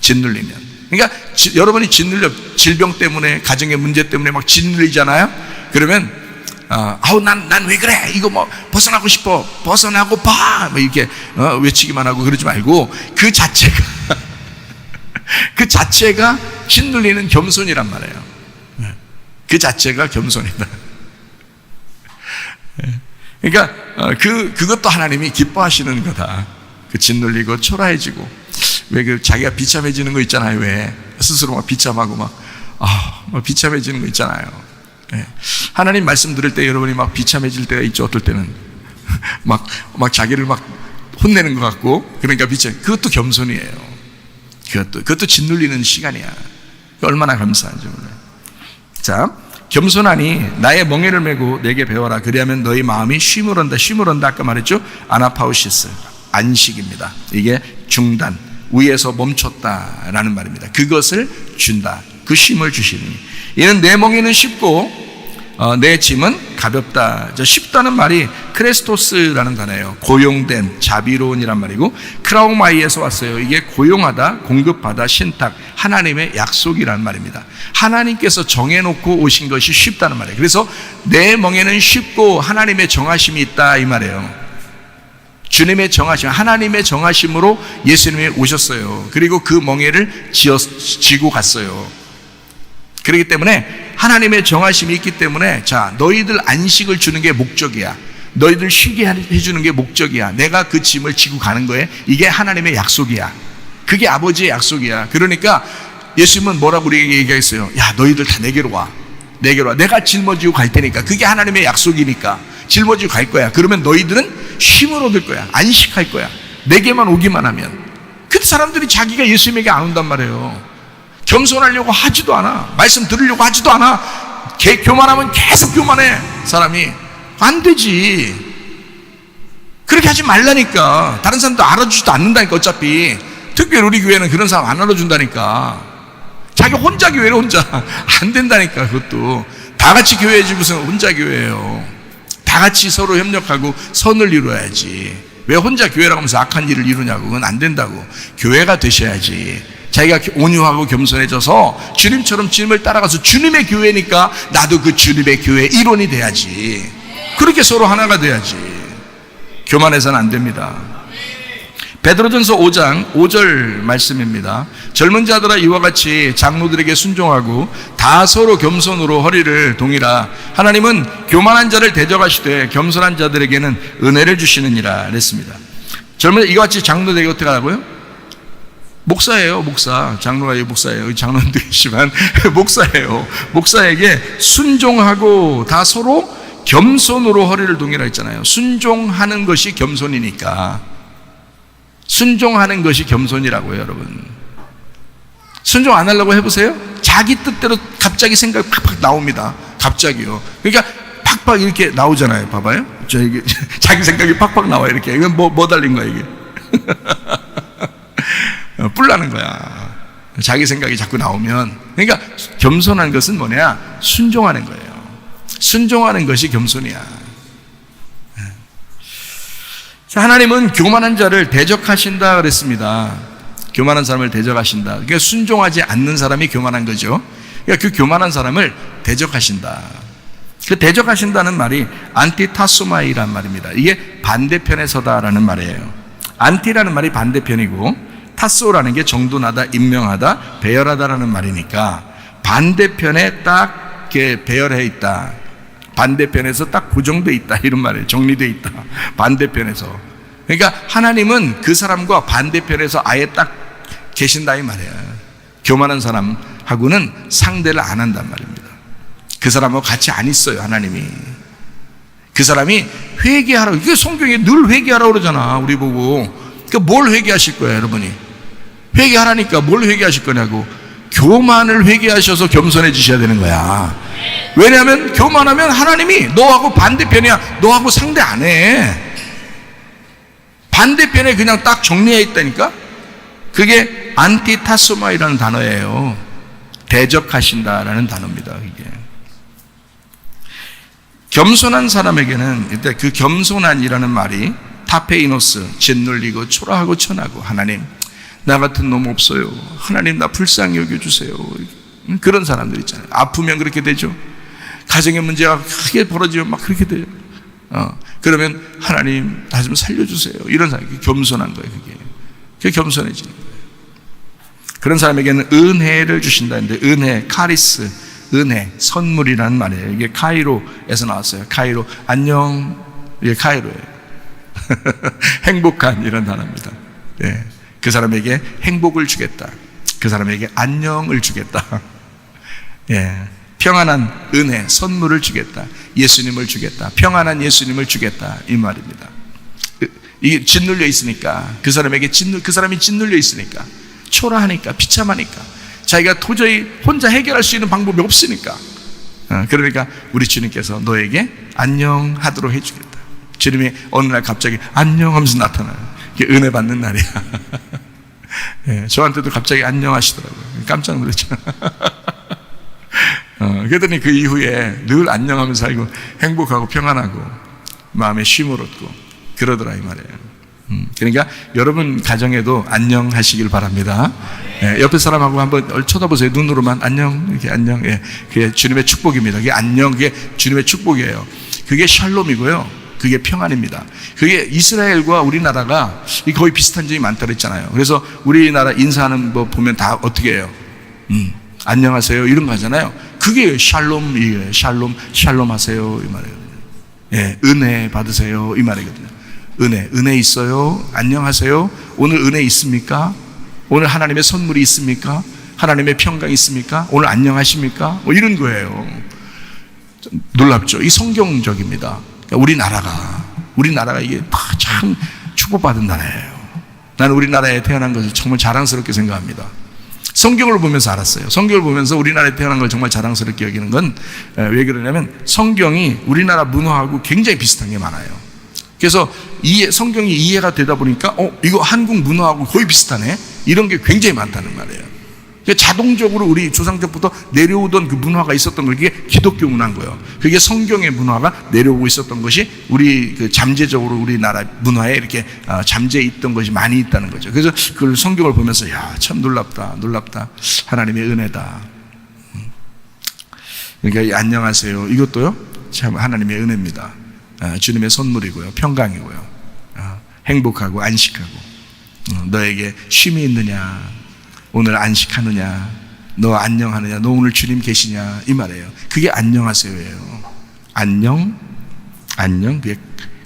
짓눌리면. 그러니까 여러분이 짓눌려, 질병 때문에, 가정의 문제 때문에 막 짓눌리잖아요. 그러면 난 왜 그래? 이거 뭐 벗어나고 싶어. 벗어나고 봐. 뭐 이렇게 외치기만 하고 그러지 말고, 그 자체가 짓눌리는 겸손이란 말이에요. 그 자체가 겸손이다. 그러니까 그것도 하나님이 기뻐하시는 거다. 그 짓눌리고 초라해지고, 왜 그 자기가 비참해지는 거 있잖아요. 왜 스스로 막 비참하고 막 비참해지는 거 있잖아요. 예. 하나님 말씀 들을 때 여러분이 막 비참해질 때가 있죠. 어떨 때는 막 자기를 막 혼내는 것 같고, 그러니까 그것도 겸손이에요. 그것도 짓눌리는 시간이야. 얼마나 감사한지 몰라요. 자, 겸손하니 나의 멍에를 메고 내게 배워라. 그리하면 너희 마음이 쉼을 얻는다. 쉼을 얻는다 아까 말했죠. 아나파우시스, 안식입니다. 이게 중단, 위에서 멈췄다라는 말입니다. 그것을 준다. 그 쉼을 주시니 이는 내 멍에는 쉽고 내 짐은 가볍다. 쉽다는 말이 크레스토스라는 단어예요. 고용된, 자비로운이란 말이고, 크라우마이에서 왔어요. 이게 고용하다, 공급하다, 신탁, 하나님의 약속이라는 말입니다. 하나님께서 정해놓고 오신 것이 쉽다는 말이에요. 그래서 내 멍에는 쉽고 하나님의 정하심이 있다 이 말이에요. 주님의 정하심, 하나님의 정하심으로 예수님이 오셨어요. 그리고 그 멍에를 지고 갔어요. 그렇기 때문에 하나님의 정하심이 있기 때문에, 자, 너희들 안식을 주는 게 목적이야. 너희들 쉬게 해주는 게 목적이야. 내가 그 짐을 지고 가는 거에 이게 하나님의 약속이야. 그게 아버지의 약속이야. 그러니까 예수님은 뭐라고 우리에게 얘기했어요? 야, 너희들 다 내게로 와. 내게로 와. 내가 짊어지고 갈 테니까. 그게 하나님의 약속이니까 짊어지고 갈 거야. 그러면 너희들은 쉼을 얻을 거야. 안식할 거야. 내게만 오기만 하면. 그 사람들이 자기가 예수님에게 안 온단 말이에요. 겸손하려고 하지도 않아. 말씀 들으려고 하지도 않아. 교만하면 계속 교만해. 사람이. 안 되지. 그렇게 하지 말라니까. 다른 사람도 알아주지도 않는다니까. 어차피 특별히 우리 교회는 그런 사람 안 알아준다니까. 자기 혼자 교회를 혼자. 안 된다니까. 그것도 다 같이 교회지 무슨 혼자 교회예요. 다 같이 서로 협력하고 선을 이루어야지. 왜 혼자 교회라고 하면서 악한 일을 이루냐고. 그건 안 된다고. 교회가 되셔야지. 자기가 온유하고 겸손해져서 주님처럼 주님을 따라가서 주님의 교회니까 나도 그 주님의 교회 일원이 돼야지. 그렇게 서로 하나가 돼야지. 교만해서는 안 됩니다. 베드로전서 5장 5절 말씀입니다. 젊은 자들아 이와 같이 장로들에게 순종하고 다 서로 겸손으로 허리를 동이라. 하나님은 교만한 자를 대적하시되 겸손한 자들에게는 은혜를 주시느니라 그랬습니다. 젊은 이와 같이 장로들에게 어떻게 하라고요? 목사예요. 목사. 장로가 목사예요. 장로님도 계시지만 목사예요. 목사에게 순종하고 다 서로 겸손으로 허리를 동이라 했잖아요. 순종하는 것이 겸손이니까. 순종하는 것이 겸손이라고요, 여러분. 순종 안 하려고 해보세요. 자기 뜻대로 갑자기 생각이 팍팍 나옵니다. 갑자기요. 그러니까 팍팍 이렇게 나오잖아요. 봐봐요. 이게 자기 생각이 팍팍 나와요. 이렇게. 이건 뭐 달린 거야, 이게. 뿔나는 거야. 자기 생각이 자꾸 나오면. 그러니까 겸손한 것은 뭐냐? 순종하는 거예요. 순종하는 것이 겸손이야. 자, 하나님은 교만한 자를 대적하신다 그랬습니다. 교만한 사람을 대적하신다. 그러니까 순종하지 않는 사람이 교만한 거죠. 그러니까 그 교만한 사람을 대적하신다. 그 대적하신다는 말이 안티타소마이란 말입니다. 이게 반대편에 서다라는 말이에요. 안티라는 말이 반대편이고, 타소라는 게 정돈하다, 임명하다, 배열하다라는 말이니까 반대편에 딱 이렇게 배열해 있다. 반대편에서 딱 고정돼 있다. 이런 말이에요. 정리돼 있다. 반대편에서. 그러니까 하나님은 그 사람과 반대편에서 아예 딱 계신다 이 말이에요. 교만한 사람하고는 상대를 안 한단 말입니다. 그 사람하고 같이 안 있어요. 하나님이. 그 사람이 회개하라고. 이게 성경에 늘 회개하라고 그러잖아. 우리 보고. 그러니까 뭘 회개하실 거예요, 여러분이? 회개하라니까 뭘 회개하실 거냐고. 교만을 회개하셔서 겸손해지셔야 되는 거야. 왜냐하면 교만하면 하나님이 너하고 반대편이야. 너하고 상대 안 해. 반대편에 그냥 딱 정리해 있다니까. 그게 안티타소마이라는 단어예요. 대적하신다라는 단어입니다. 이게 겸손한 사람에게는 일단 그 겸손한이라는 말이 타페이노스, 짓눌리고 초라하고 천하고, 하나님 나 같은 놈 없어요. 하나님 나 불쌍히 여겨주세요. 그런 사람들 있잖아요. 아프면 그렇게 되죠. 가정의 문제가 크게 벌어지면 막 그렇게 돼요. 그러면 하나님 나 좀 살려주세요. 이런 사람이 겸손한 거예요. 그게 겸손해지는 거예요. 그런 사람에게는 은혜를 주신다는데, 은혜, 카리스, 은혜, 선물이라는 말이에요. 이게 카이로에서 나왔어요. 카이로, 안녕. 이게 카이로예요. 행복한 이런 단어입니다. 예. 그 사람에게 행복을 주겠다. 그 사람에게 안녕을 주겠다. 예. 평안한 은혜, 선물을 주겠다. 예수님을 주겠다. 평안한 예수님을 주겠다. 이 말입니다. 이게 짓눌려 있으니까, 그 사람에게 그 사람이 짓눌려 있으니까, 초라하니까, 비참하니까, 자기가 도저히 혼자 해결할 수 있는 방법이 없으니까, 그러니까 우리 주님께서 너에게 안녕하도록 해주겠다. 주님이 어느 날 갑자기 안녕 하면서 나타나요. 이게 은혜 받는 날이야. 예, 저한테도 갑자기 안녕하시더라고요. 깜짝 놀랐죠. 그랬더니 그 이후에 늘 안녕하면서 살고 행복하고 평안하고 마음에 쉼을 얻고 그러더라 이 말이에요. 그러니까 여러분 가정에도 안녕하시길 바랍니다. 예, 옆에 사람하고 한번 쳐다보세요. 눈으로만 안녕, 이렇게 안녕. 예, 그게 주님의 축복입니다. 그게 안녕, 그게 주님의 축복이에요. 그게 샬롬이고요. 그게 평안입니다. 그게 이스라엘과 우리나라가 거의 비슷한 점이 많다고 했잖아요. 그래서 우리나라 인사하는 거 보면 다 어떻게 해요? 안녕하세요 이런 거 하잖아요. 그게 샬롬이에요. 샬롬 하세요 이 말이거든요. 예, 은혜 받으세요 이 말이거든요. 은혜 있어요. 안녕하세요. 오늘 은혜 있습니까? 오늘 하나님의 선물이 있습니까? 하나님의 평강이 있습니까? 오늘 안녕하십니까? 뭐 이런 거예요. 놀랍죠? 이 성경적입니다. 그러니까 우리나라가 이게 참 축복받은 나라예요. 나는 우리나라에 태어난 것을 정말 자랑스럽게 생각합니다. 성경을 보면서 알았어요. 성경을 보면서 우리나라에 태어난 걸 정말 자랑스럽게 여기는 건 왜 그러냐면 성경이 우리나라 문화하고 굉장히 비슷한 게 많아요. 그래서 성경이 이해가 되다 보니까 이거 한국 문화하고 거의 비슷하네, 이런 게 굉장히 많다는 말이에요. 그러니까 자동적으로 우리 조상적부터 내려오던 그 문화가 있었던 거, 그게 기독교 문화인 거예요. 그게 성경의 문화가 내려오고 있었던 것이 우리 잠재적으로 우리나라 문화에 이렇게 잠재해 있던 것이 많이 있다는 거죠. 그래서 그걸 성경을 보면서 참 놀랍다 하나님의 은혜다. 그러니까 안녕하세요 이것도요 참 하나님의 은혜입니다. 주님의 선물이고요, 평강이고요, 행복하고 안식하고. 너에게 쉼이 있느냐, 오늘 안식하느냐, 너 안녕하느냐, 너 오늘 주님 계시냐 이 말이에요. 그게 안녕하세요예요. 안녕, 그게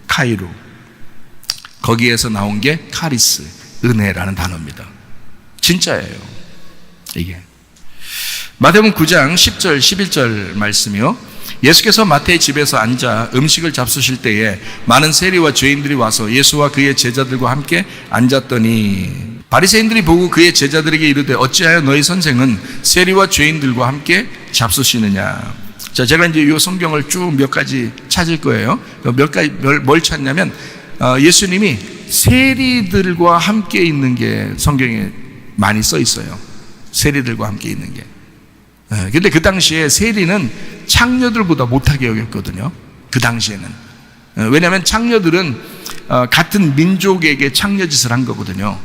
카이로. 거기에서 나온 게 카리스, 은혜라는 단어입니다. 진짜예요 이게. 마태복음 9장 10절 11절 말씀이요. 예수께서 마태의 집에서 앉아 음식을 잡수실 때에 많은 세리와 죄인들이 와서 예수와 그의 제자들과 함께 앉았더니 바리새인들이 보고 그의 제자들에게 이르되 어찌하여 너희 선생은 세리와 죄인들과 함께 잡수시느냐. 자, 제가 이제 이 성경을 쭉 몇 가지 찾을 거예요. 몇 가지 뭘 찾냐면 예수님이 세리들과 함께 있는 게 성경에 많이 써 있어요. 세리들과 함께 있는 게. 근데 그 당시에 세리는 창녀들보다 못하게 여겼거든요. 그 당시에는. 왜냐하면 창녀들은 같은 민족에게 창녀짓을 한 거거든요.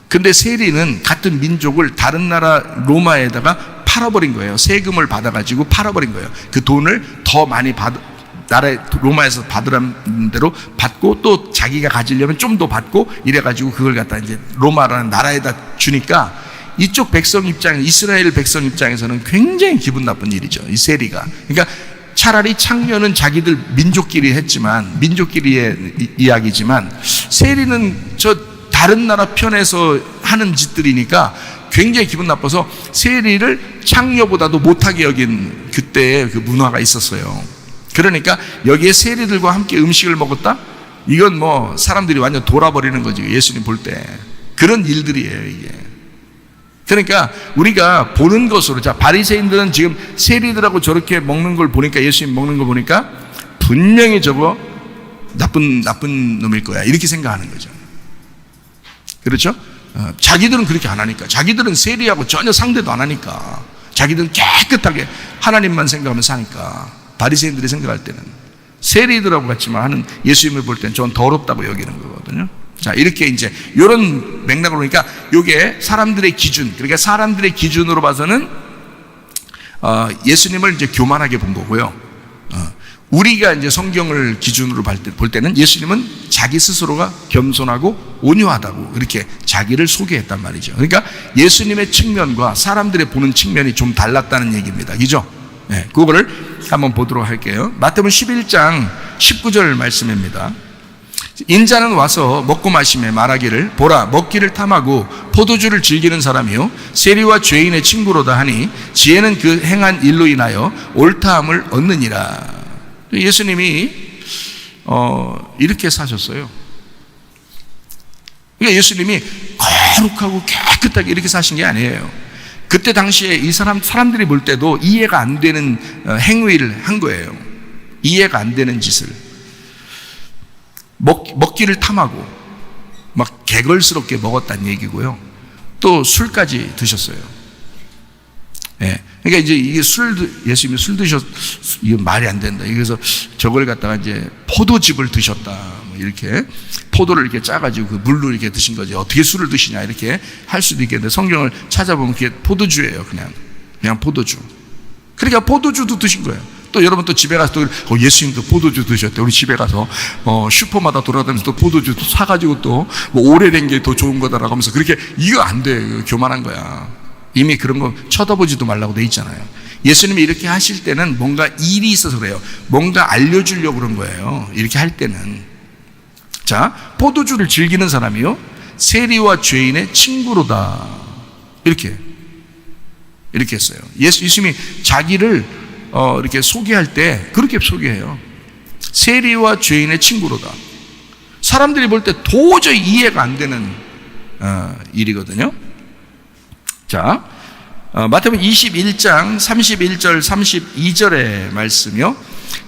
근데 세리는 같은 민족을 다른 나라 로마에다가 팔아버린 거예요. 세금을 받아가지고 팔아버린 거예요. 그 돈을 더 많이 나라에 로마에서 받으라는 대로 받고 또 자기가 가지려면 좀 더 받고 이래가지고 그걸 갖다 이제 로마라는 나라에다 주니까 이쪽 백성 입장, 이스라엘 백성 입장에서는 굉장히 기분 나쁜 일이죠. 이 세리가. 그러니까 차라리 창녀는 자기들 민족끼리 했지만, 민족끼리의 이야기지만, 세리는 저 다른 나라 편에서 하는 짓들이니까 굉장히 기분 나빠서 세리를 창녀보다도 못하게 여긴 그때의 그 문화가 있었어요. 그러니까 여기에 세리들과 함께 음식을 먹었다? 이건 뭐 사람들이 완전 돌아버리는 거지, 예수님 볼 때. 그런 일들이에요, 이게. 그러니까 우리가 보는 것으로, 자, 바리새인들은 지금 세리들하고 저렇게 먹는 걸 보니까, 예수님 먹는 걸 보니까 분명히 저거 나쁜 놈일 거야, 이렇게 생각하는 거죠. 그렇죠? 자기들은 그렇게 안 하니까. 자기들은 세리하고 전혀 상대도 안 하니까. 자기들은 깨끗하게 하나님만 생각하면서 사니까. 바리새인들이 생각할 때는 세리들하고 같이만 하는 예수님을 볼 때는 전 더럽다고 여기는 거거든요. 자, 이렇게 이제 이런 맥락으로 보니까 이게 사람들의 기준, 그러니까 사람들의 기준으로 봐서는 예수님을 이제 교만하게 본 거고요. 우리가 이제 성경을 기준으로 볼 때는 예수님은 자기 스스로가 겸손하고 온유하다고 이렇게 자기를 소개했단 말이죠. 그러니까 예수님의 측면과 사람들의 보는 측면이 좀 달랐다는 얘기입니다. 그죠? 네, 그거를 한번 보도록 할게요. 마태복음 11장 19절 말씀입니다. 인자는 와서 먹고 마시며 말하기를, 보라, 먹기를 탐하고 포도주를 즐기는 사람이요 세리와 죄인의 친구로다 하니 지혜는 그 행한 일로 인하여 옳다함을 얻느니라. 예수님이 이렇게 사셨어요. 그러니까 예수님이 거룩하고 깨끗하게 이렇게 사신 게 아니에요. 그때 당시에 이 사람들이 볼 때도 이해가 안 되는 행위를 한 거예요. 이해가 안 되는 짓을. 먹기를 탐하고 막 개걸스럽게 먹었다는 얘기고요. 또 술까지 드셨어요. 예. 그러니까 이제 이게 예수님이 술 이건 말이 안 된다. 그래서 저걸 갖다가 이제 포도즙을 드셨다. 뭐 이렇게 포도를 이렇게 짜가지고 그 물로 이렇게 드신 거지. 어떻게 술을 드시냐 이렇게 할 수도 있겠는데 성경을 찾아보면 그게 포도주예요. 그냥 포도주. 그러니까 포도주도 드신 거예요. 또 여러분 또 집에 가서 또 예수님도 포도주 드셨대. 우리 집에 가서 슈퍼마다 돌아다니면서 또 포도주 사가지고 또 뭐 오래된 게 더 좋은 거다라고 하면서 그렇게 이거 안 돼. 교만한 거야. 이미 그런 거 쳐다보지도 말라고 돼 있잖아요. 예수님이 이렇게 하실 때는 뭔가 일이 있어서 그래요. 뭔가 알려주려고 그런 거예요. 이렇게 할 때는. 자, 포도주를 즐기는 사람이요 세리와 죄인의 친구로다. 이렇게 했어요. 예수님이 자기를 이렇게 소개할 때 그렇게 소개해요. 세리와 죄인의 친구로다. 사람들이 볼 때 도저히 이해가 안 되는 일이거든요. 자, 마태복음 21장 31절 32절의 말씀이요.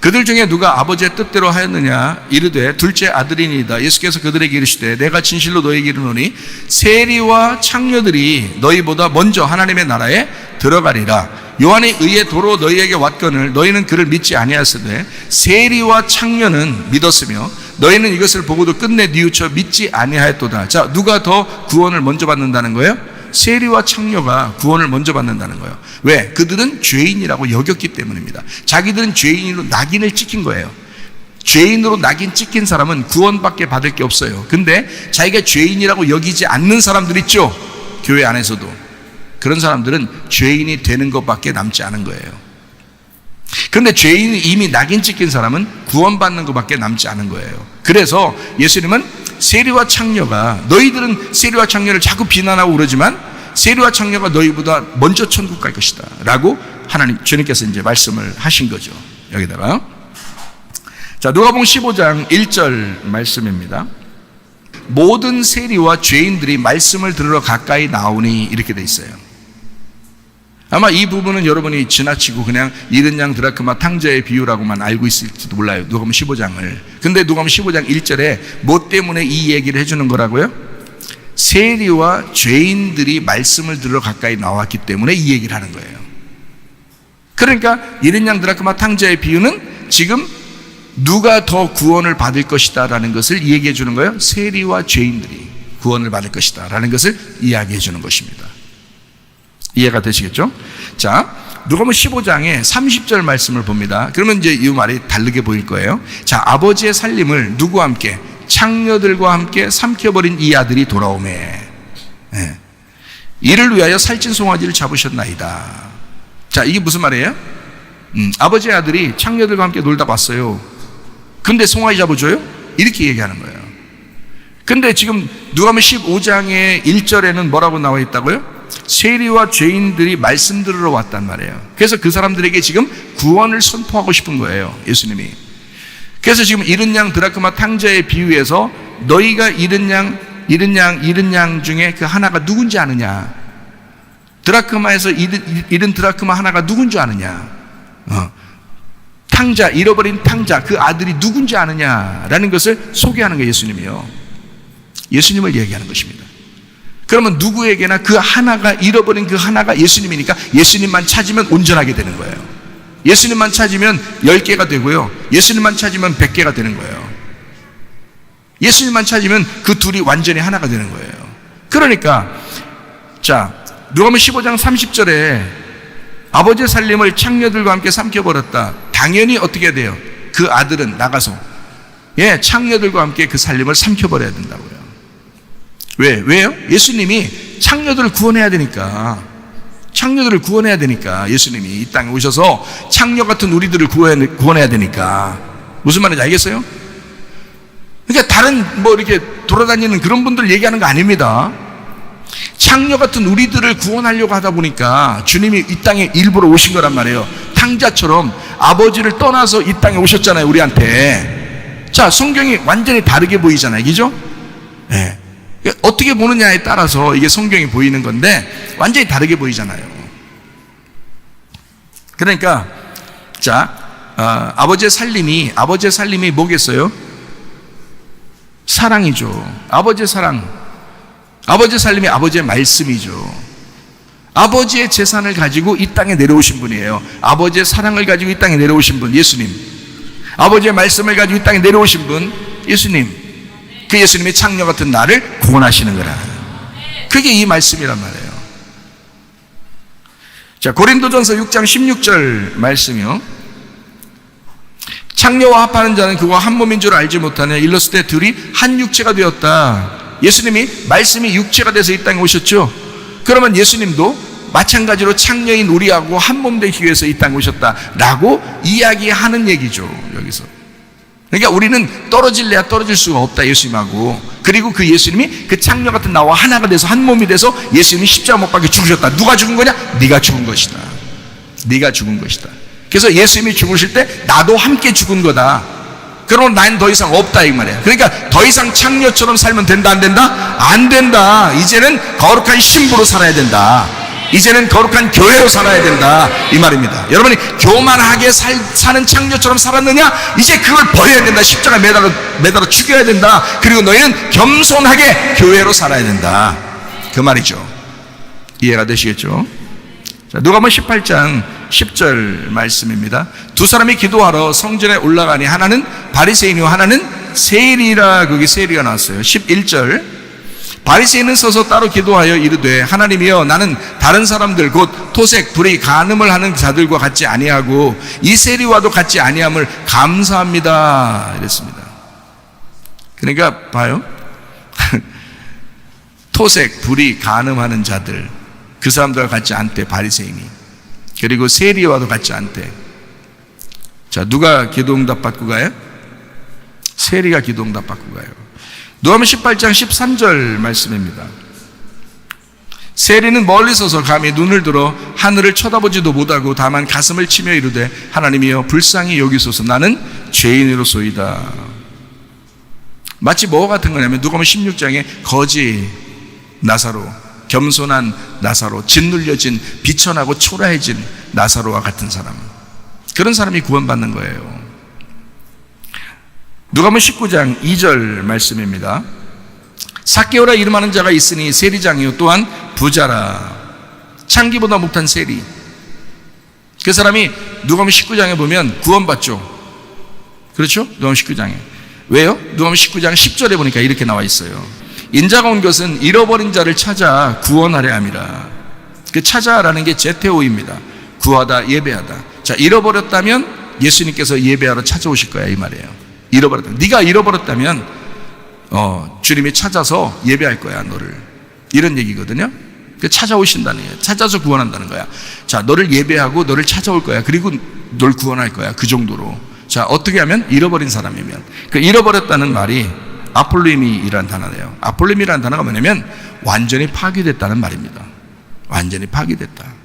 그들 중에 누가 아버지의 뜻대로 하였느냐 이르되 둘째 아들이니이다. 예수께서 그들에게 이르시되 내가 진실로 너희에게 이르노니 세리와 창녀들이 너희보다 먼저 하나님의 나라에 들어가리라. 요한에 의해 도로 너희에게 왔거늘 너희는 그를 믿지 아니하였으되 세리와 창녀는 믿었으며 너희는 이것을 보고도 끝내 뉘우쳐 믿지 아니하였도다. 자, 누가 더 구원을 먼저 받는다는 거예요? 세리와 창녀가 구원을 먼저 받는다는 거예요. 왜? 그들은 죄인이라고 여겼기 때문입니다. 자기들은 죄인으로 낙인을 찍힌 거예요. 죄인으로 낙인 찍힌 사람은 구원밖에 받을 게 없어요. 근데 자기가 죄인이라고 여기지 않는 사람들 있죠? 교회 안에서도. 그런 사람들은 죄인이 되는 것밖에 남지 않은 거예요. 그런데 죄인이 이미 낙인 찍힌 사람은 구원받는 것밖에 남지 않은 거예요. 그래서 예수님은 세리와 창녀가, 너희들은 세리와 창녀를 자꾸 비난하고 그러지만 세리와 창녀가 너희보다 먼저 천국 갈 것이다 라고 주님께서 이제 말씀을 하신 거죠. 여기다가 자, 누가복음 15장 1절 말씀입니다. 모든 세리와 죄인들이 말씀을 들으러 가까이 나오니 이렇게 돼 있어요. 아마 이 부분은 여러분이 지나치고 그냥 잃은 양 드라크마 탕자의 비유라고만 알고 있을지도 몰라요. 누가복음 15장을. 근데 누가복음 15장 1절에 뭐 때문에 이 얘기를 해주는 거라고요? 세리와 죄인들이 말씀을 들으러 가까이 나왔기 때문에 이 얘기를 하는 거예요. 그러니까 잃은 양 드라크마 탕자의 비유는 지금 누가 더 구원을 받을 것이다 라는 것을 얘기해 주는 거예요. 세리와 죄인들이 구원을 받을 것이다 라는 것을 이야기해 주는 것입니다. 이해가 되시겠죠? 자, 누가복음 15장에 30절 말씀을 봅니다. 그러면 이제 이 말이 다르게 보일 거예요. 자, 아버지의 살림을 누구와 함께? 창녀들과 함께 삼켜버린 이 아들이 돌아오매. 네. 이를 위하여 살찐 송아지를 잡으셨나이다. 자, 이게 무슨 말이에요? 아버지의 아들이 창녀들과 함께 놀다 왔어요. 근데 송아지 잡아줘요? 이렇게 얘기하는 거예요. 근데 지금 누가복음 15장의 1절에는 뭐라고 나와 있다고요? 세리와 죄인들이 말씀 들으러 왔단 말이에요. 그래서 그 사람들에게 지금 구원을 선포하고 싶은 거예요, 예수님이. 그래서 지금 잃은 양 드라크마 탕자의 비유에서 너희가 잃은 양 중에 그 하나가 누군지 아느냐? 드라크마에서 잃은 드라크마 하나가 누군지 아느냐? 탕자, 잃어버린 탕자, 그 아들이 누군지 아느냐라는 것을 소개하는 거예요, 예수님이요. 예수님을 얘기하는 것입니다. 그러면 누구에게나 그 하나가, 잃어버린 그 하나가 예수님이니까 예수님만 찾으면 온전하게 되는 거예요. 예수님만 찾으면 10개가 되고요, 예수님만 찾으면 100개가 되는 거예요. 예수님만 찾으면 그 둘이 완전히 하나가 되는 거예요. 그러니까 자, 누가복음 15장 30절에 아버지의 살림을 창녀들과 함께 삼켜버렸다. 당연히 어떻게 돼요? 그 아들은 나가서 창녀들과 함께 그 살림을 삼켜버려야 된다고요. 왜요? 예수님이 창녀들을 구원해야 되니까. 창녀들을 구원해야 되니까 예수님이 이 땅에 오셔서 창녀 같은 우리들을 구원해야 되니까. 무슨 말인지 알겠어요? 그러니까 다른 이렇게 돌아다니는 그런 분들 얘기하는 거 아닙니다. 창녀 같은 우리들을 구원하려고 하다 보니까 주님이 이 땅에 일부러 오신 거란 말이에요. 탕자처럼 아버지를 떠나서 이 땅에 오셨잖아요, 우리한테. 자, 성경이 완전히 다르게 보이잖아요, 그죠? 네. 어떻게 보느냐에 따라서 이게 성경이 보이는 건데 완전히 다르게 보이잖아요. 그러니까 자, 아버지의 살림이 뭐겠어요? 사랑이죠. 아버지의 사랑, 아버지의 살림이 아버지의 말씀이죠. 아버지의 재산을 가지고 이 땅에 내려오신 분이에요. 아버지의 사랑을 가지고 이 땅에 내려오신 분, 예수님. 아버지의 말씀을 가지고 이 땅에 내려오신 분, 예수님. 그 예수님이 창녀 같은 나를 구원하시는 거라. 그게 이 말씀이란 말이에요. 자, 고린도전서 6장 16절 말씀이요. 창녀와 합하는 자는 그와 한 몸인 줄 알지 못하냐. 일렀을 때 둘이 한 육체가 되었다. 예수님이 말씀이 육체가 돼서 이 땅에 오셨죠. 그러면 예수님도 마찬가지로 창녀인 우리하고 한 몸 되기 위해서 이 땅에 오셨다라고 이야기하는 얘기죠, 여기서. 그러니까 우리는 떨어질래야 떨어질 수가 없다, 예수님하고. 그리고 그 예수님이 그 창녀 같은 나와 하나가 돼서 한 몸이 돼서 예수님이 십자가 못 박혀 죽으셨다. 누가 죽은 거냐? 네가 죽은 것이다. 네가 죽은 것이다. 그래서 예수님이 죽으실 때 나도 함께 죽은 거다. 그러면 난 더 이상 없다, 이 말이야. 그러니까 더 이상 창녀처럼 살면 된다, 안 된다? 안 된다. 이제는 거룩한 신부로 살아야 된다. 이제는 거룩한 교회로 살아야 된다, 이 말입니다. 여러분이 교만하게 사는 창녀처럼 살았느냐? 이제 그걸 버려야 된다. 십자가에 매달아 죽여야 된다. 그리고 너희는 겸손하게 교회로 살아야 된다, 그 말이죠. 이해가 되시겠죠? 자, 누가복음 18장 10절 말씀입니다. 두 사람이 기도하러 성전에 올라가니 하나는 바리새인이요 하나는 세리라. 거기 세리가 나왔어요. 11절. 바리새인은 서서 따로 기도하여 이르되 하나님이여, 나는 다른 사람들 곧 토색, 불의, 간음을 하는 자들과 같지 아니하고 이 세리와도 같지 아니함을 감사합니다, 이랬습니다. 그러니까 봐요. 토색, 불의, 간음하는 자들, 그 사람들과 같지 않대, 바리새인이. 그리고 세리와도 같지 않대. 자, 누가 기도응답 받고 가요? 세리가 기도응답 받고 가요. 누가복음 18장 13절 말씀입니다. 세리는 멀리 서서 감히 눈을 들어 하늘을 쳐다보지도 못하고 다만 가슴을 치며 이르되 하나님이여 불쌍히 여기소서, 나는 죄인으로소이다. 마치 뭐 같은 거냐면 누가복음 16장에 거지 나사로, 겸손한 나사로, 짓눌려진 비천하고 초라해진 나사로와 같은 사람, 그런 사람이 구원받는 거예요. 누가복음 19장 2절 말씀입니다. 삭개오라 이름하는 자가 있으니 세리장이요 또한 부자라. 창기보다 못한 세리. 그 사람이 누가복음 19장에 보면 구원받죠. 그렇죠? 누가복음 19장에. 왜요? 누가복음 19장 10절에 보니까 이렇게 나와 있어요. 인자가 온 것은 잃어버린 자를 찾아 구원하려 함이라. 그 찾아라는 게 제테오입니다. 구하다, 예배하다. 자, 잃어버렸다면 예수님께서 예배하러 찾아오실 거야, 이 말이에요. 잃어버렸다. 네가 잃어버렸다면 주님이 찾아서 예배할 거야, 너를. 이런 얘기거든요. 찾아오신다는 거예요. 찾아서 구원한다는 거야. 자, 너를 예배하고 너를 찾아올 거야. 그리고 널 구원할 거야. 그 정도로. 자, 어떻게 하면? 잃어버린 사람이면. 그 잃어버렸다는 말이 아폴림이라는 단어예요. 아폴림이라는 단어가 뭐냐면 완전히 파괴됐다는 말입니다. 완전히 파괴됐다.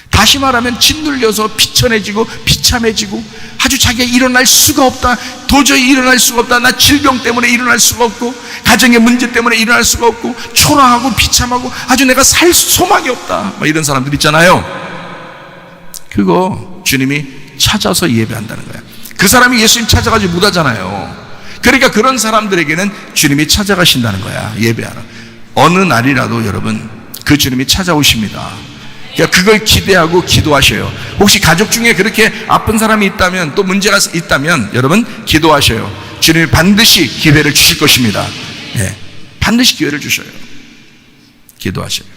다시 말하면 짓눌려서 비천해지고 비참해지고 아주 자기가 일어날 수가 없다. 도저히 일어날 수가 없다. 나 질병 때문에 일어날 수가 없고 가정의 문제 때문에 일어날 수가 없고 초라하고 비참하고 아주 내가 살 소망이 없다. 뭐 이런 사람들 있잖아요. 그거 주님이 찾아서 예배한다는 거야. 그 사람이 예수님 찾아가지 못하잖아요. 그러니까 그런 사람들에게는 주님이 찾아가신다는 거야. 예배하라. 어느 날이라도 여러분 그 주님이 찾아오십니다. 그러니까 그걸 기대하고 기도하셔요. 혹시 가족 중에 그렇게 아픈 사람이 있다면 또 문제가 있다면 여러분 기도하셔요. 주님이 반드시 기회를 주실 것입니다. 예, 반드시 기회를 주셔요. 기도하셔요.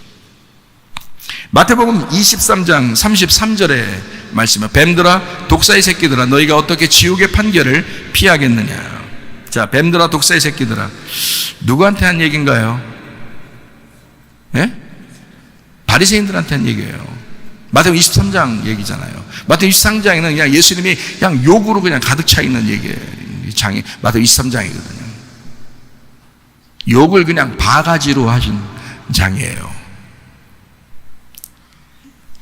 마태복음 23장 33절에 말씀은 뱀들아 독사의 새끼들아 너희가 어떻게 지옥의 판결을 피하겠느냐. 자, 뱀들아 독사의 새끼들아 누구한테 한 얘기인가요? 예? 바리새인들한테 한 얘기예요. 마태복음 23장 얘기잖아요. 마태복음 23장에는 그냥 예수님이 그냥 욕으로 그냥 가득 차 있는 얘기예요. 장이 마태복음 23장이거든요. 욕을 그냥 바가지로 하신 장이에요.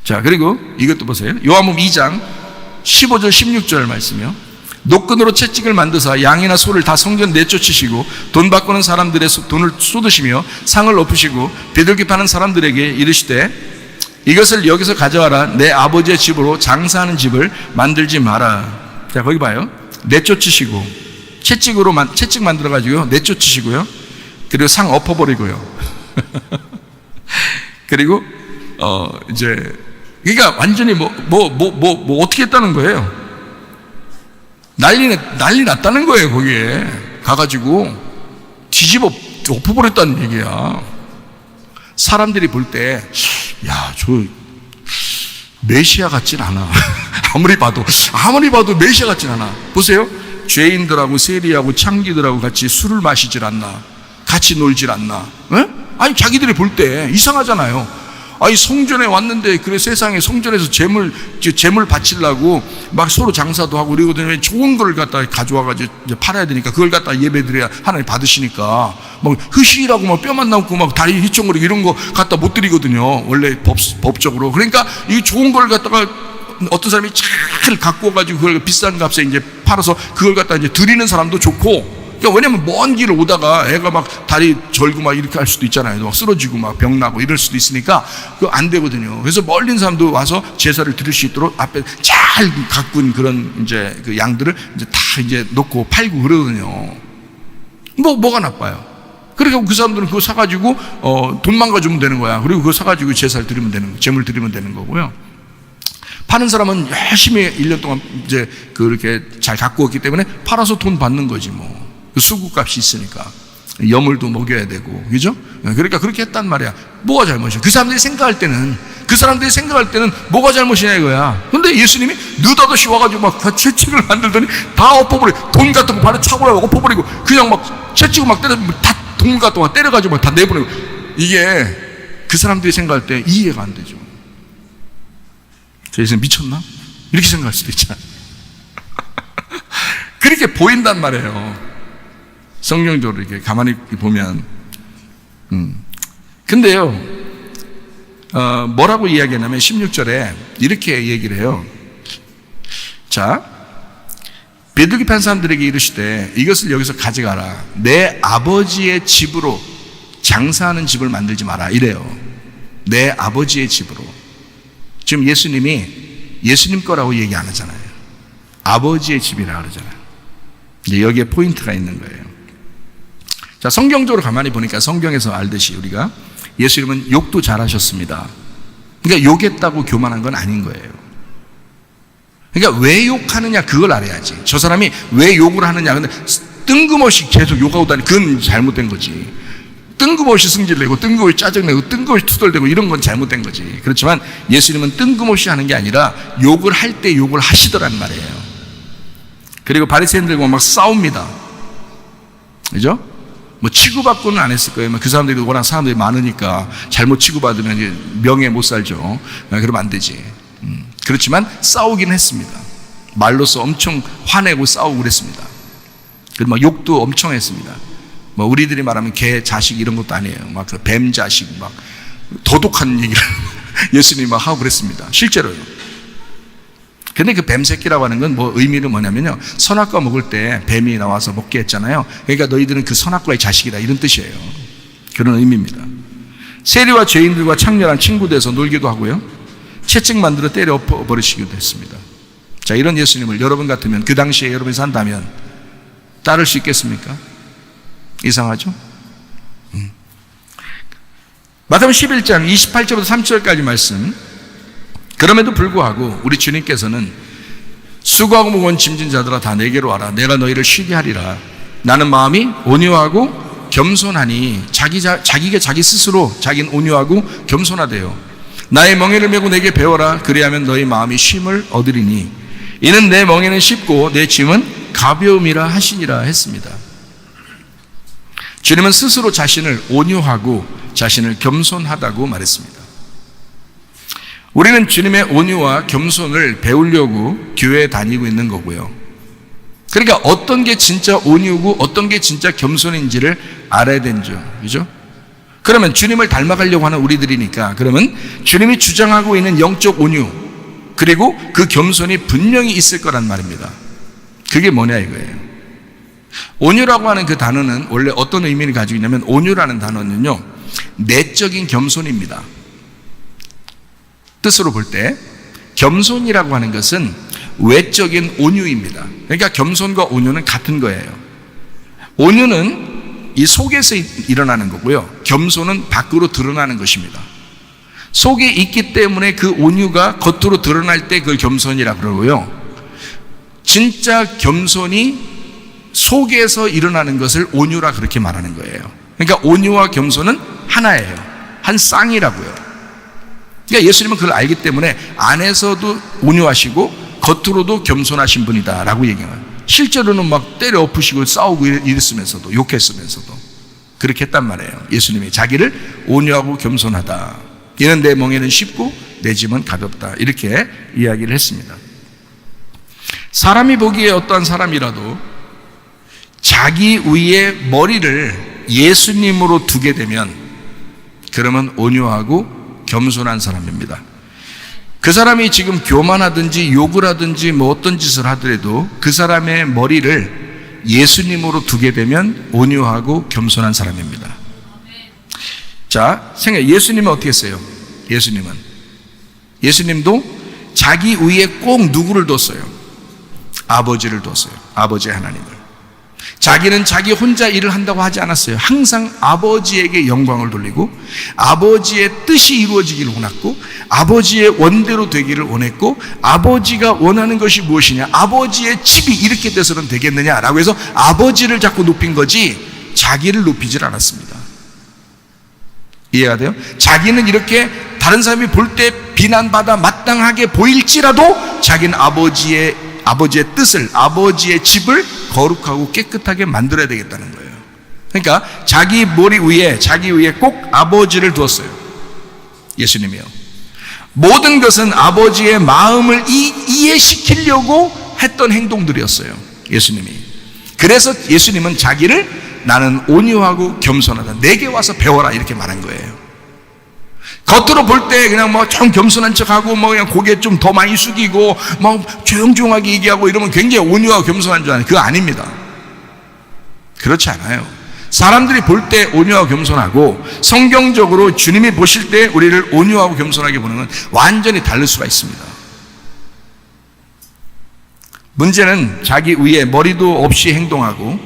자, 그리고 이것도 보세요. 요한복음 2장 15절 16절 말씀이요. 노끈으로 채찍을 만드사 양이나 소를 다 성전 내쫓으시고 돈 바꾸는 사람들의 돈을 쏟으시며 상을 엎으시고 비둘기 파는 사람들에게 이르시되 이것을 여기서 가져와라. 내 아버지의 집으로 장사하는 집을 만들지 마라. 자, 거기 봐요. 내쫓으시고 채찍 만들어 가지고 내쫓으시고요. 그리고 상 엎어버리고요. 그리고 이제 그러니까 완전히 어떻게 했다는 거예요? 난리 났다는 거예요. 거기에 가가지고 뒤집어 엎어버렸다는 얘기야. 사람들이 볼 때 야, 저 메시아 같진 않아. 아무리 봐도 메시아 같진 않아. 보세요. 죄인들하고 세리하고 창기들하고 같이 술을 마시질 않나, 같이 놀질 않나. 에? 아니 자기들이 볼 때 이상하잖아요. 아니 성전에 왔는데 그래 세상에 성전에서 재물 바치려고 막 서로 장사도 하고 그러거든요. 좋은 걸 갖다 가져와가지고 이제 팔아야 되니까 그걸 갖다 예배드려야 하나님 받으시니까 막 흐시라고 막 뼈만 남고 막 다리 휘청거리고 이런 거 갖다 못 드리거든요. 원래 법적으로. 그러니까 이 좋은 걸 갖다가 어떤 사람이 잘 갖고 와가지고 그걸 비싼 값에 이제 팔아서 그걸 갖다 이제 드리는 사람도 좋고. 그러니까 왜냐면 먼 길을 오다가 애가 막 다리 절고 막 이렇게 할 수도 있잖아요. 막 쓰러지고 막 병 나고 이럴 수도 있으니까 그거 안 되거든요. 그래서 멀린 사람도 와서 제사를 드릴 수 있도록 앞에 잘 가꾼 그런 이제 그 양들을 이제 다 이제 놓고 팔고 그러거든요. 뭐가 나빠요? 그러니까 그 사람들은 그거 사가지고 돈만 가지면 되는 거야. 그리고 그거 사가지고 제사를 드리면 되는 거, 제물 드리면 되는 거고요. 파는 사람은 열심히 1년 동안 이제 그렇게 잘 갖고 왔기 때문에 팔아서 돈 받는 거지 뭐. 수구값이 있으니까 여물도 먹여야 되고, 그죠? 그러니까 그렇게 했단 말이야. 뭐가 잘못이야? 그 사람들이 생각할 때는 뭐가 잘못이냐 이거야. 근데 예수님이 느닷없이 와가지고 막 채찍을 만들더니 다 엎어버리고 돈 같은 거 발에 차고 엎어버리고 그냥 막 채찍을 막 때려 다 돈 같은 거 때려가지고 막 다 내보내고. 이게 그 사람들이 생각할 때 이해가 안 되죠. 저 예수님 미쳤나? 이렇게 생각할 수도 있잖아. 그렇게 보인단 말이에요. 성경적으로 이렇게 가만히 보면. 근데요, 뭐라고 이야기하냐면 16절에 이렇게 얘기를 해요. 자, 비둘기 판 사람들에게 이르시되 이것을 여기서 가져가라. 내 아버지의 집으로 장사하는 집을 만들지 마라. 이래요. 내 아버지의 집으로. 지금 예수님이 예수님 거라고 얘기 안 하잖아요. 아버지의 집이라 그러잖아요. 이제 여기에 포인트가 있는 거예요. 자, 성경적으로 가만히 보니까 성경에서 알듯이 우리가 예수님은 욕도 잘하셨습니다. 그러니까 욕했다고 교만한 건 아닌 거예요. 그러니까 왜 욕하느냐 그걸 알아야지. 저 사람이 왜 욕을 하느냐. 근데 뜬금없이 계속 욕하고 다니는 그건 잘못된 거지. 뜬금없이 승질내고 뜬금없이 짜증내고 뜬금없이 투덜대고 이런 건 잘못된 거지. 그렇지만 예수님은 뜬금없이 하는 게 아니라 욕을 할 때 욕을 하시더란 말이에요. 그리고 바리새인들과 막 싸웁니다. 그죠? 뭐 치고받고는 안 했을 거예요. 그 사람들이 워낙 사람들이 많으니까 잘못 치고받으면 이제 명예 못 살죠. 그러면 안 되지. 그렇지만 싸우긴 했습니다. 말로써 엄청 화내고 싸우고 그랬습니다. 그리고 막 욕도 엄청 했습니다. 뭐 우리들이 말하면 개 자식 이런 것도 아니에요. 막 그 뱀 자식 막 도독한 얘기를 예수님이 막 하고 그랬습니다. 실제로요. 근데 그 뱀 새끼라고 하는 건 뭐 의미는 뭐냐면요, 선악과 먹을 때 뱀이 나와서 먹게 했잖아요. 그러니까 너희들은 그 선악과의 자식이다, 이런 뜻이에요. 그런 의미입니다. 세리와 죄인들과 창렬한 친구 돼서 놀기도 하고요, 채찍 만들어 때려 엎어버리시기도 했습니다. 자, 이런 예수님을 여러분 같으면, 그 당시에 여러분이 산다면 따를 수 있겠습니까? 이상하죠? 마태복음 11장 28절부터 30절까지 말씀. 그럼에도 불구하고 우리 주님께서는 수고하고 무거운 짐진 자들아 다 내게로 와라, 내가 너희를 쉬게 하리라. 나는 마음이 온유하고 겸손하니. 자기 스스로 자기는 온유하고 겸손하대요. 나의 멍에를 메고 내게 배워라, 그리하면 너희 마음이 쉼을 얻으리니 이는 내 멍에는 쉽고 내 짐은 가벼움이라 하시니라 했습니다. 주님은 스스로 자신을 온유하고 자신을 겸손하다고 말했습니다. 우리는 주님의 온유와 겸손을 배우려고 교회에 다니고 있는 거고요. 그러니까 어떤 게 진짜 온유고 어떤 게 진짜 겸손인지를 알아야 되죠. 그죠? 그러면 주님을 닮아가려고 하는 우리들이니까, 그러면 주님이 주장하고 있는 영적 온유, 그리고 그 겸손이 분명히 있을 거란 말입니다. 그게 뭐냐 이거예요. 온유라고 하는 그 단어는 원래 어떤 의미를 가지고 있냐면, 온유라는 단어는요, 내적인 겸손입니다. 뜻으로 볼 때 겸손이라고 하는 것은 외적인 온유입니다. 그러니까 겸손과 온유는 같은 거예요. 온유는 이 속에서 일어나는 거고요, 겸손은 밖으로 드러나는 것입니다. 속에 있기 때문에 그 온유가 겉으로 드러날 때 그걸 겸손이라고 그러고요, 진짜 겸손이 속에서 일어나는 것을 온유라 그렇게 말하는 거예요. 그러니까 온유와 겸손은 하나예요. 한 쌍이라고요. 그러니까 예수님은 그걸 알기 때문에 안에서도 온유하시고 겉으로도 겸손하신 분이다 라고 얘기해요. 실제로는 막 때려 엎으시고 싸우고 이랬으면서도, 욕했으면서도 그렇게 했단 말이에요. 예수님이 자기를 온유하고 겸손하다, 이는 내 멍에는 쉽고 내 짐은 가볍다, 이렇게 이야기를 했습니다. 사람이 보기에 어떠한 사람이라도 자기 위에 머리를 예수님으로 두게 되면 그러면 온유하고 겸손한 사람입니다. 그 사람이 지금 교만하든지 욕을 하든지 뭐 어떤 짓을 하더라도 그 사람의 머리를 예수님으로 두게 되면 온유하고 겸손한 사람입니다. 자, 예수님은 어떻게 했어요? 예수님도 자기 위에 꼭 누구를 뒀어요? 아버지를 뒀어요. 아버지 하나님을. 자기는 자기 혼자 일을 한다고 하지 않았어요. 항상 아버지에게 영광을 돌리고 아버지의 뜻이 이루어지기를 원했고 아버지의 원대로 되기를 원했고, 아버지가 원하는 것이 무엇이냐, 아버지의 집이 이렇게 돼서는 되겠느냐라고 해서 아버지를 자꾸 높인 거지 자기를 높이질 않았습니다. 이해가 돼요? 자기는 이렇게 다른 사람이 볼 때 비난받아 마땅하게 보일지라도 자기는 아버지의 뜻을, 아버지의 집을 거룩하고 깨끗하게 만들어야 되겠다는 거예요. 그러니까 자기 머리 위에, 자기 위에 꼭 아버지를 두었어요. 예수님이요. 모든 것은 아버지의 마음을 이해시키려고 했던 행동들이었어요. 예수님이. 그래서 예수님은 자기를 나는 온유하고 겸손하다, 내게 와서 배워라, 이렇게 말한 거예요. 겉으로 볼 때 그냥 뭐 좀 겸손한 척하고 뭐 그냥 고개 좀 더 많이 숙이고 막 조용조용하게 얘기하고 이러면 굉장히 온유하고 겸손한 줄 아는, 그거 아닙니다. 그렇지 않아요. 사람들이 볼 때 온유하고 겸손하고 성경적으로 주님이 보실 때 우리를 온유하고 겸손하게 보는 건 완전히 다를 수가 있습니다. 문제는 자기 위에 머리도 없이 행동하고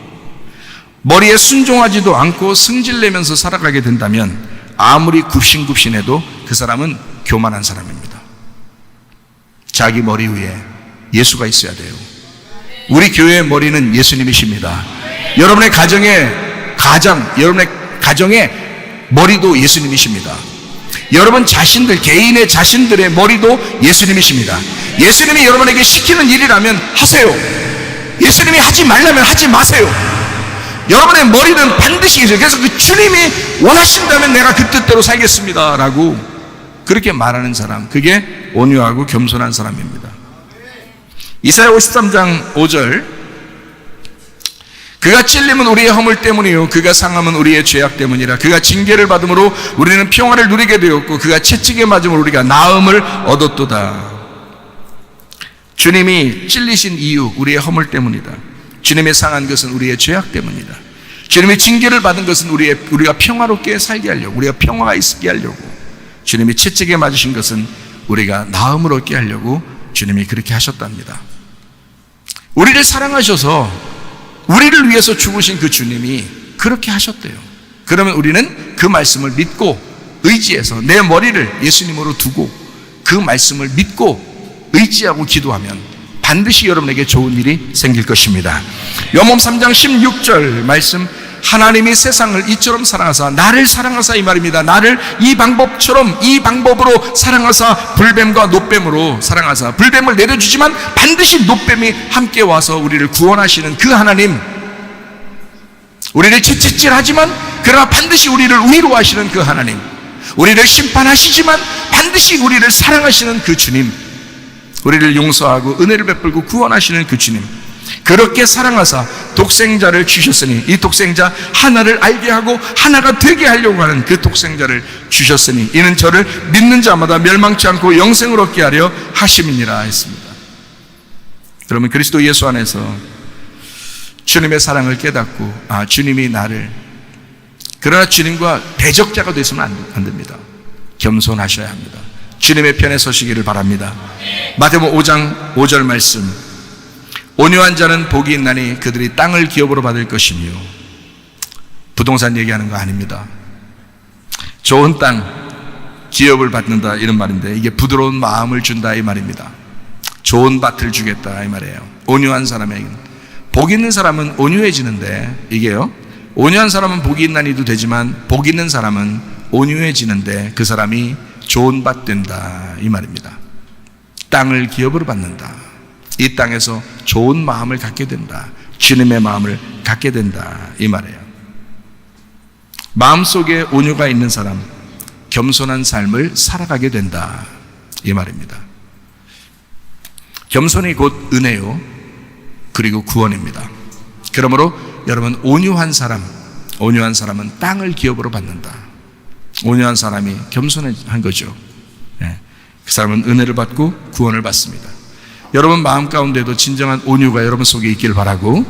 머리에 순종하지도 않고 승질내면서 살아가게 된다면 아무리 굽신굽신해도 그 사람은 교만한 사람입니다. 자기 머리 위에 예수가 있어야 돼요. 우리 교회의 머리는 예수님이십니다. 여러분의 여러분의 가정의 머리도 예수님이십니다. 여러분 개인의 자신들의 머리도 예수님이십니다. 예수님이 여러분에게 시키는 일이라면 하세요. 예수님이 하지 말라면 하지 마세요. 여러분의 머리는 반드시 있어요. 그래서 그 주님이 원하신다면 내가 그 뜻대로 살겠습니다 라고 그렇게 말하는 사람, 그게 온유하고 겸손한 사람입니다. 이사야 53장 5절, 그가 찔림은 우리의 허물 때문이요 그가 상함은 우리의 죄악 때문이라. 그가 징계를 받음으로 우리는 평화를 누리게 되었고 그가 채찍에 맞음으로 우리가 나음을 얻었도다. 주님이 찔리신 이유 우리의 허물 때문이다. 주님의 상한 것은 우리의 죄악 때문이다. 주님이 징계를 받은 것은 우리가 평화롭게 살게 하려고, 우리가 평화가 있게 하려고, 주님이 채찍에 맞으신 것은 우리가 나음을 얻게 하려고 주님이 그렇게 하셨답니다. 우리를 사랑하셔서 우리를 위해서 죽으신 그 주님이 그렇게 하셨대요. 그러면 우리는 그 말씀을 믿고 의지해서 내 머리를 예수님으로 두고 그 말씀을 믿고 의지하고 기도하면 반드시 여러분에게 좋은 일이 생길 것입니다. 요한복음 3장 16절 말씀, 하나님이 세상을 이처럼 사랑하사, 나를 사랑하사 이 말입니다. 나를 이 방법처럼, 이 방법으로 사랑하사, 불뱀과 노뱀으로 사랑하사, 불뱀을 내려주지만 반드시 노뱀이 함께 와서 우리를 구원하시는 그 하나님, 우리를 채찍질하지만 그러나 반드시 우리를 위로하시는 그 하나님, 우리를 심판하시지만 반드시 우리를 사랑하시는 그 주님, 우리를 용서하고 은혜를 베풀고 구원하시는 그 주님, 그렇게 사랑하사 독생자를 주셨으니, 이 독생자 하나를 알게 하고 하나가 되게 하려고 하는 그 독생자를 주셨으니 이는 저를 믿는 자마다 멸망치 않고 영생을 얻게 하려 하심이니라 했습니다. 여러분, 그리스도 예수 안에서 주님의 사랑을 깨닫고, 주님이 나를, 그러나 주님과 대적자가 되서는 안 됩니다. 겸손하셔야 합니다. 주님의 편에 서시기를 바랍니다. 마태복음 5장 5절 말씀, 온유한 자는 복이 있나니 그들이 땅을 기업으로 받을 것이며. 부동산 얘기하는 거 아닙니다. 좋은 땅 기업을 받는다 이런 말인데, 이게 부드러운 마음을 준다 이 말입니다. 좋은 밭을 주겠다 이 말이에요. 온유한 사람에게는, 복 있는 사람은 온유해지는데, 이게요, 온유한 사람은 복이 있나니도 되지만 복 있는 사람은 온유해지는데 그 사람이 좋은 밭 된다 이 말입니다. 땅을 기업으로 받는다. 이 땅에서 좋은 마음을 갖게 된다. 주님의 마음을 갖게 된다 이 말이에요. 마음속에 온유가 있는 사람, 겸손한 삶을 살아가게 된다 이 말입니다. 겸손이 곧 은혜요, 그리고 구원입니다. 그러므로 여러분, 온유한 사람은 땅을 기업으로 받는다. 온유한 사람이 겸손한 거죠. 그 사람은 은혜를 받고 구원을 받습니다. 여러분 마음 가운데도 진정한 온유가 여러분 속에 있길 바라고,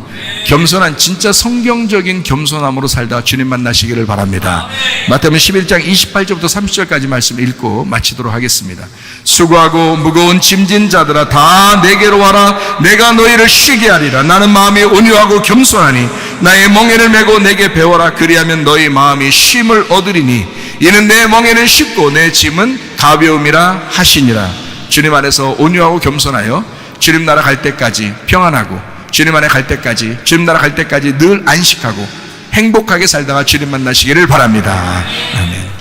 겸손한 진짜 성경적인 겸손함으로 살다 주님 만나시기를 바랍니다. 마태복음 11장 28절부터 30절까지 말씀 읽고 마치도록 하겠습니다. 수고하고 무거운 짐진 자들아 다 내게로 와라. 내가 너희를 쉬게 하리라. 나는 마음이 온유하고 겸손하니 나의 멍에를 메고 내게 배워라. 그리하면 너희 마음이 쉼을 얻으리니 이는 내 멍에는 쉽고 내 짐은 가벼움이라 하시니라. 주님 안에서 온유하고 겸손하여 주님 나라 갈 때까지 평안하고, 주님 안에 갈 때까지, 주님 나라 갈 때까지 늘 안식하고 행복하게 살다가 주님 만나시기를 바랍니다. 아멘.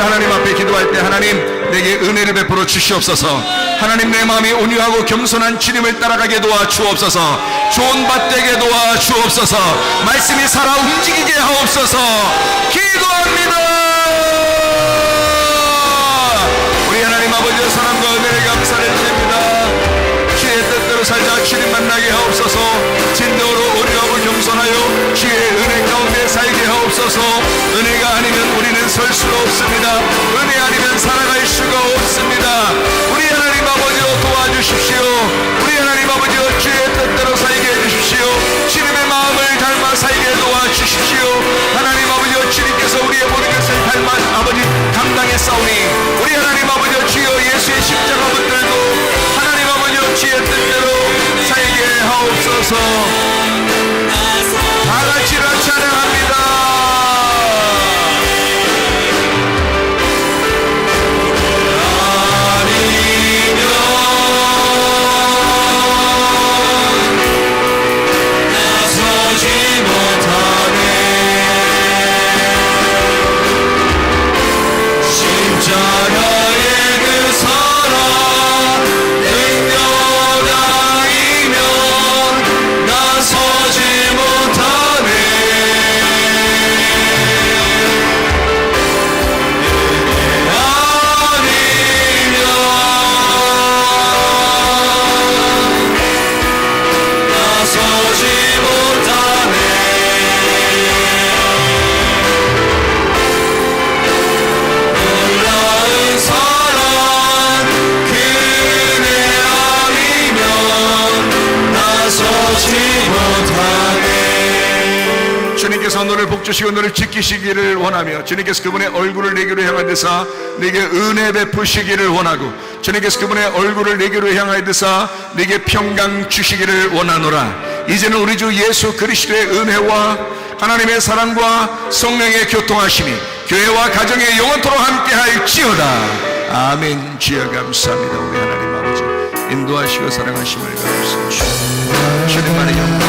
하나님 앞에 기도할 때, 하나님 내게 은혜를 베풀어 주시옵소서. 하나님, 내 마음이 온유하고 겸손한 주님을 따라가게 도와 주옵소서. 좋은 밭 되게 도와 주옵소서. 말씀이 살아 움직이게 하옵소서. 기도합니다. 우리 하나님 아버지의 사랑과 은혜를 감사를 드립니다. 주의 뜻대로 살자 주님 만나게 하옵소서. 없습니다. 은혜 아니면 살아갈 수가 없습니다. 우리 하나님 아버지로 도와주십시오. 우리 하나님 아버지여 주의 뜻대로 살게 해주십시오. 주님의 마음을 닮아 살게 도와주십시오. 하나님 아버지여 주님께서 우리의 모든 것을 닮아 아버지 감당했사오니 우리 하나님 아버지여 주여 예수의 십자가 분들도 하나님 아버지여 주의 뜻대로 살게 하옵소서. 다 같이 찬양합니다. 주님께서 너를 복주시고 너를 지키시기를 원하며 주님께서 그분의 얼굴을 내게로 향하여서 네게 은혜 베푸시기를 원하고 주님께서 그분의 얼굴을 내게로 향하여서 네게 평강 주시기를 원하노라. 이제는 우리 주 예수 그리스도의 은혜와 하나님의 사랑과 성령의 교통하심이 교회와 가정에 영원토록 함께할지어다. 아멘. 주여 감사합니다. 우리 하나님 아버지 인도하시고 사랑하심을 감사합니다. 주님만의 영광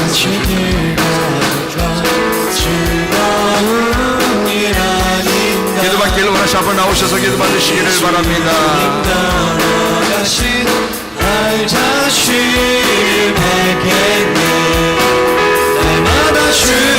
기도받기를 원하시 앞으로 나오셔서 기도받으시기를 바랍니다. 나아가신 날 자신을 밝겠네. 날마다 주